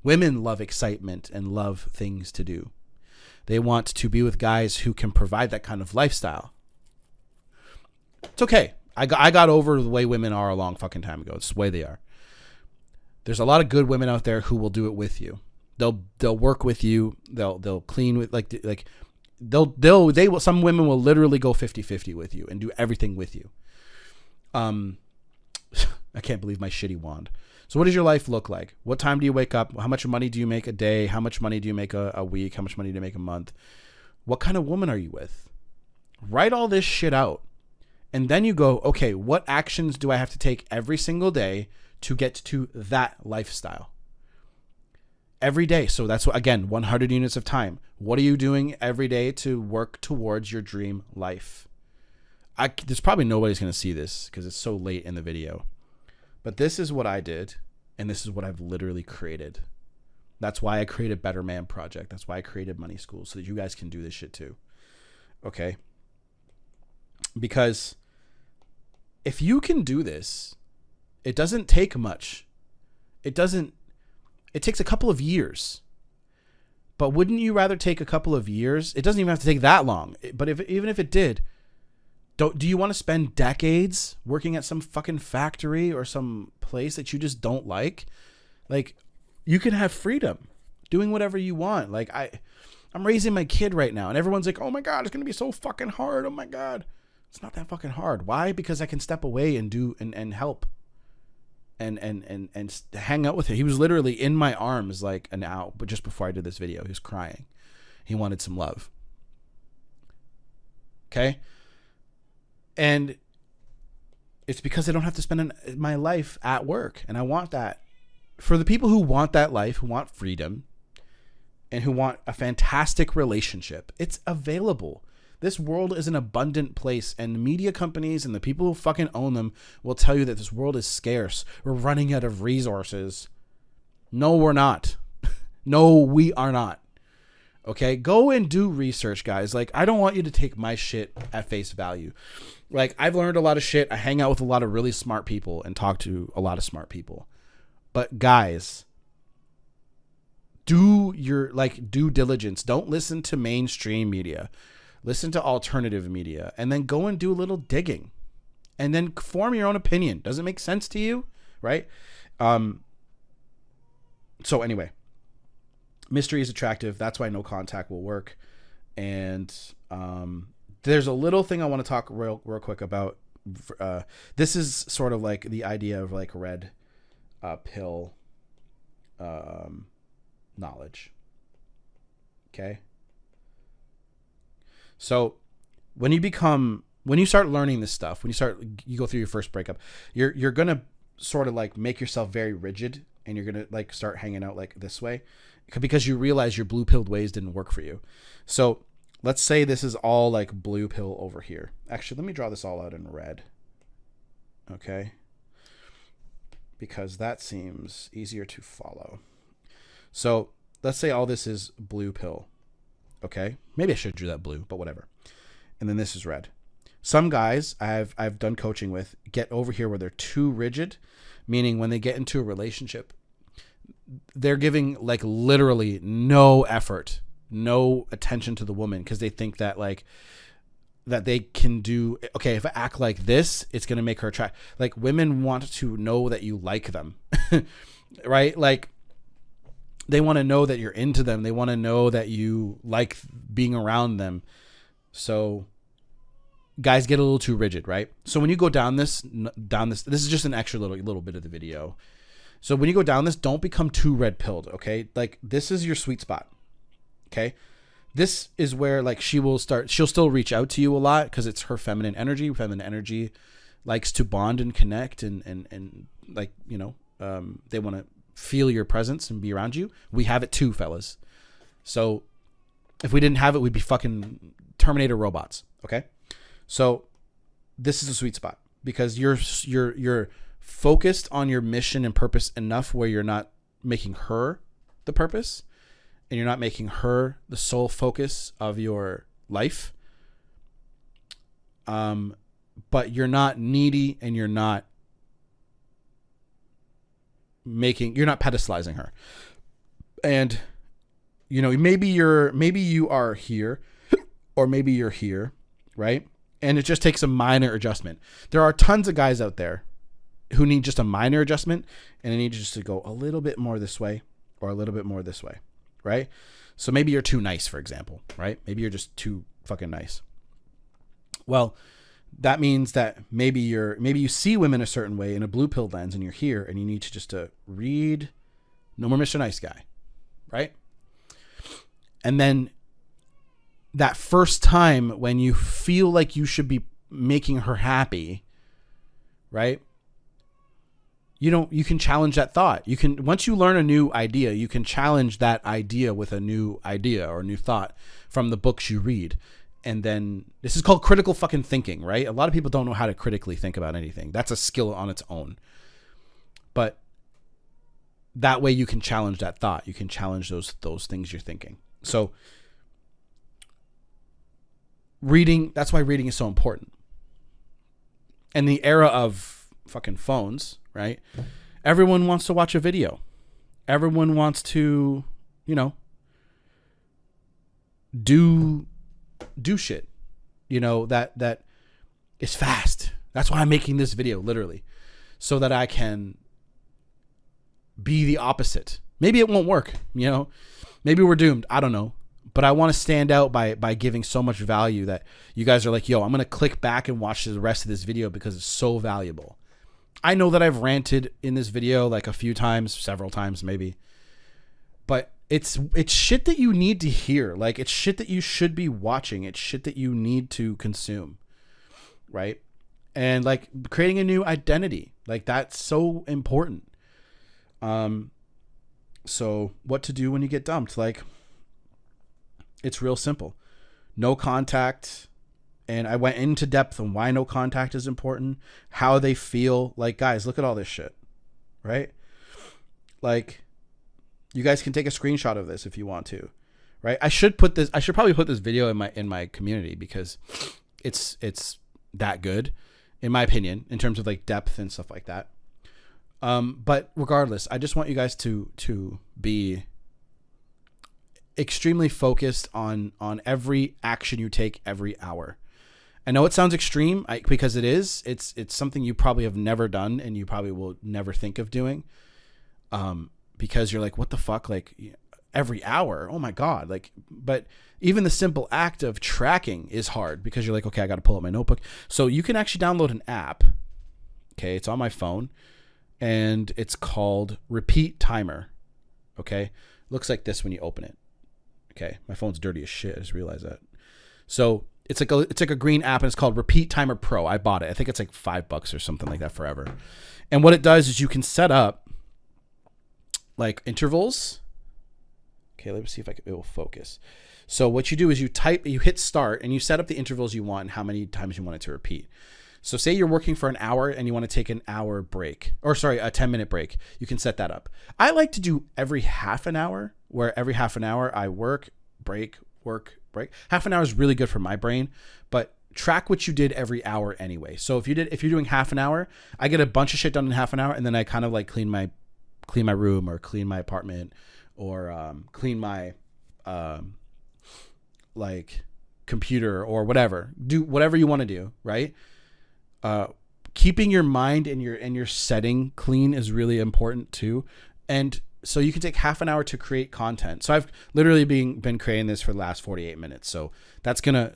Women love excitement and love things to do. They want to be with guys who can provide that kind of lifestyle. It's okay. I got over the way women are a long fucking time ago. It's the way they are. There's a lot of good women out there who will do it with you. They'll work with you. They'll clean with they will. Some women will literally go 50-50 with you and do everything with you. I can't believe my shitty wand. So what does your life look like? What time do you wake up? How much money do you make a day? How much money do you make a week? How much money do you make a month? What kind of woman are you with? Write all this shit out. And then you go, okay, what actions do I have to take every single day to get to that lifestyle? every day. So that's what, again, 100 units of time. What are you doing every day to work towards your dream life? There's probably nobody's going to see this because it's so late in the video. But this is what I did, and this is what I've literally created. That's why I created Better Man Project. That's why I created Money School, so that you guys can do this shit too. Okay? Because if you can do this, it doesn't take much. It takes a couple of years. But wouldn't you rather take a couple of years? It doesn't even have to take that long. But even if it did, do you want to spend decades working at some fucking factory or some place that you just don't like? Like, you can have freedom doing whatever you want. Like, I'm raising my kid right now, and everyone's like, oh my God, it's going to be so fucking hard. Oh my God. It's not that fucking hard. Why? Because I can step away and do and help and hang out with him. He was literally in my arms like an hour, but just before I did this video, he was crying. He wanted some love. Okay? And it's because I don't have to spend my life at work. And I want that. For the people who want that life, who want freedom, and who want a fantastic relationship, it's available. This world is an abundant place, and media companies and the people who fucking own them will tell you that this world is scarce. We're running out of resources. No, we're not. No, we are not. Okay? Go and do research, guys. Like, I don't want you to take my shit at face value. Like, I've learned a lot of shit. I hang out with a lot of really smart people and talk to a lot of smart people. But guys, do your due diligence. Don't listen to mainstream media. Listen to alternative media, and then go and do a little digging, and then form your own opinion. Does it make sense to you? Right? So anyway, mystery is attractive. That's why no contact will work. And there's a little thing I want to talk real quick about. This is sort of like the idea of like red pill knowledge. Okay. So when you start learning this stuff, you go through your first breakup, you're going to sort of like make yourself very rigid, and you're going to like start hanging out like this way because you realize your blue pilled ways didn't work for you. So let's say this is all like blue pill over here. Actually, let me draw this all out in red. Okay. Because that seems easier to follow. So let's say all this is blue pill. Okay, maybe I should do that blue, but whatever. And then this is red. Some guys I've done coaching with get over here where they're too rigid, meaning when they get into a relationship, they're giving like literally no effort, no attention to the woman because they think that like that they can do. Okay, if I act like this, it's gonna make her attract. Like, women want to know that you like them, right? Like, they want to know that you're into them. They want to know that you like being around them. So guys get a little too rigid, right? So when you go down this is just an extra little bit of the video. So when you go down this, don't become too red pilled. Okay. Like, this is your sweet spot. Okay. This is where like she'll still reach out to you a lot because it's her feminine energy. Feminine energy likes to bond and connect and like, you know, they want to feel your presence and be around you. We have it too, fellas. So if we didn't have it, we'd be fucking Terminator robots. Okay. So this is a sweet spot because you're focused on your mission and purpose enough where you're not making her the purpose and you're not making her the sole focus of your life. But you're not needy and you're not pedestalizing her. And you know, maybe you are here or maybe you're here, right? And it just takes a minor adjustment. There are tons of guys out there who need just a minor adjustment, and they need just to go a little bit more this way or a little bit more this way, right? So maybe you're too nice, for example, right? Maybe you're just too fucking nice. Well, that means that maybe you see women a certain way in a blue pill lens, and you're here and you need to just read No More Mr. Nice Guy, right? And then that first time when you feel like you should be making her happy, right? you can challenge that thought. You can, once you learn a new idea, you can challenge that idea with a new idea or a new thought from the books you read. And then this is called critical fucking thinking, right? A lot of people don't know how to critically think about anything. That's a skill on its own. But that way you can challenge that thought. You can challenge those things you're thinking. So reading, that's why reading is so important. In the era of fucking phones, right? Everyone wants to watch a video. Everyone wants to, do shit, that is fast. That's why I'm making this video, literally, so that I can be the opposite. Maybe it won't work, maybe we're doomed. I don't know. But I want to stand out by giving so much value that you guys are like, yo, I'm going to click back and watch the rest of this video because it's so valuable. I know that I've ranted in this video like a few times, several times maybe. But it's shit that you need to hear. Like, it's shit that you should be watching. It's shit that you need to consume. Right? And like creating a new identity. Like, that's so important. So what to do when you get dumped? Like, it's real simple. No contact. And I went into depth on why no contact is important, how they feel. Like, guys, look at all this shit, right? Like, you guys can take a screenshot of this if you want to, right? I should probably put this video in my community because it's that good, in my opinion, in terms of like depth and stuff like that. But regardless, I just want you guys to be extremely focused on every action you take every hour. I know it sounds extreme because it is. It's something you probably have never done and you probably will never think of doing. Because you're like, what the fuck? Like, every hour? Oh my God. Like, but even the simple act of tracking is hard because you're like, okay, I got to pull up my notebook. So you can actually download an app. Okay. It's on my phone and it's called Repeat Timer. Okay. Looks like this when you open it. Okay. My phone's dirty as shit. I just realized that. So it's like a green app and it's called Repeat Timer Pro. I bought it. I think it's like $5 or something like that forever. And what it does is you can set up like intervals. Okay, let me see if it will focus. So what you do is you hit start and you set up the intervals you want and how many times you want it to repeat. So say you're working for an hour and you want to take an hour break, or sorry, a 10-minute break. You can set that up. I like to do every half an hour, where every half an hour I work, break, work, break. Half an hour is really good for my brain, but track what you did every hour anyway. So if you're doing half an hour, I get a bunch of shit done in half an hour and then I kind of like clean my room or clean my apartment or clean my like computer or whatever. Do whatever you want to do, right? Keeping your mind and your setting clean is really important too. And so you can take half an hour to create content. So I've literally been creating this for the last 48 minutes. So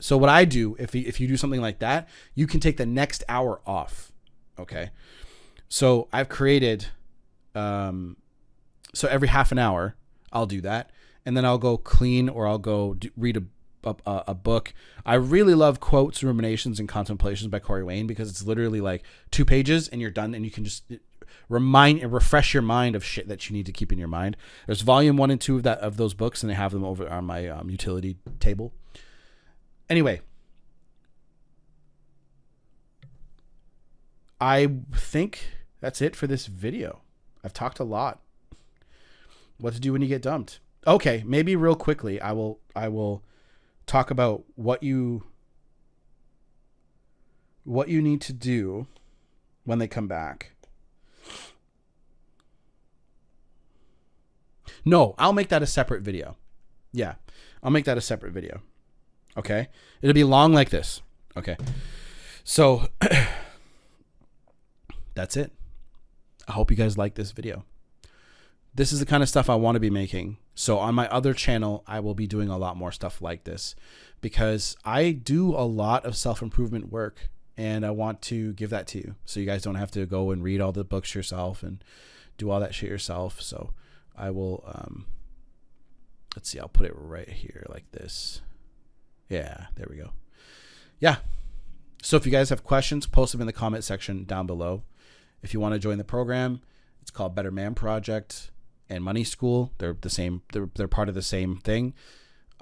so what I do, if you do something like that, you can take the next hour off. Okay. So I've created, so every half an hour I'll do that. And then I'll go clean or I'll go read a book. I really love Quotes, Ruminations, and Contemplations by Corey Wayne because it's literally like 2 pages and you're done and you can just refresh your mind of shit that you need to keep in your mind. There's volume 1 and 2 of those books and I have them over on my utility table. Anyway, I think that's it for this video. I've talked a lot. What to do when you get dumped. Okay, maybe real quickly, I will talk about what you need to do when they come back. No, I'll make that a separate video. Yeah, I'll make that a separate video. Okay? It'll be long like this. Okay. So, that's it. I hope you guys like this video. This is the kind of stuff I want to be making. So on my other channel, I will be doing a lot more stuff like this because I do a lot of self-improvement work and I want to give that to you. So you guys don't have to go and read all the books yourself and do all that shit yourself. So I will, let's see, I'll put it right here like this. Yeah, there we go. Yeah. So if you guys have questions, post them in the comment section down below. If you want to join the program, It's called Better Man Project and Money School. They're the same. They're part of the same thing.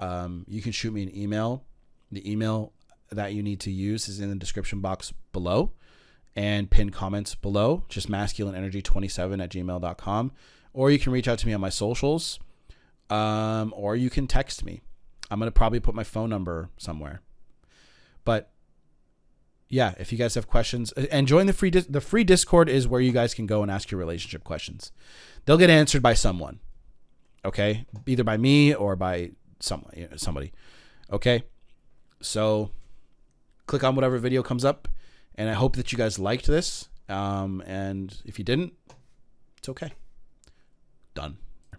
You can shoot me an email. The email that you need to use is in the description box below and pinned comments below. Just masculineenergy27@gmail.com. Or you can reach out to me on my socials. Or you can text me. I'm going to probably put my phone number somewhere. But yeah, if you guys have questions, and join the free Discord is where you guys can go and ask your relationship questions. They'll get answered by someone. Okay? Either by me or by somebody. Okay? So click on whatever video comes up, and I hope that you guys liked this. And if you didn't, it's okay. Done.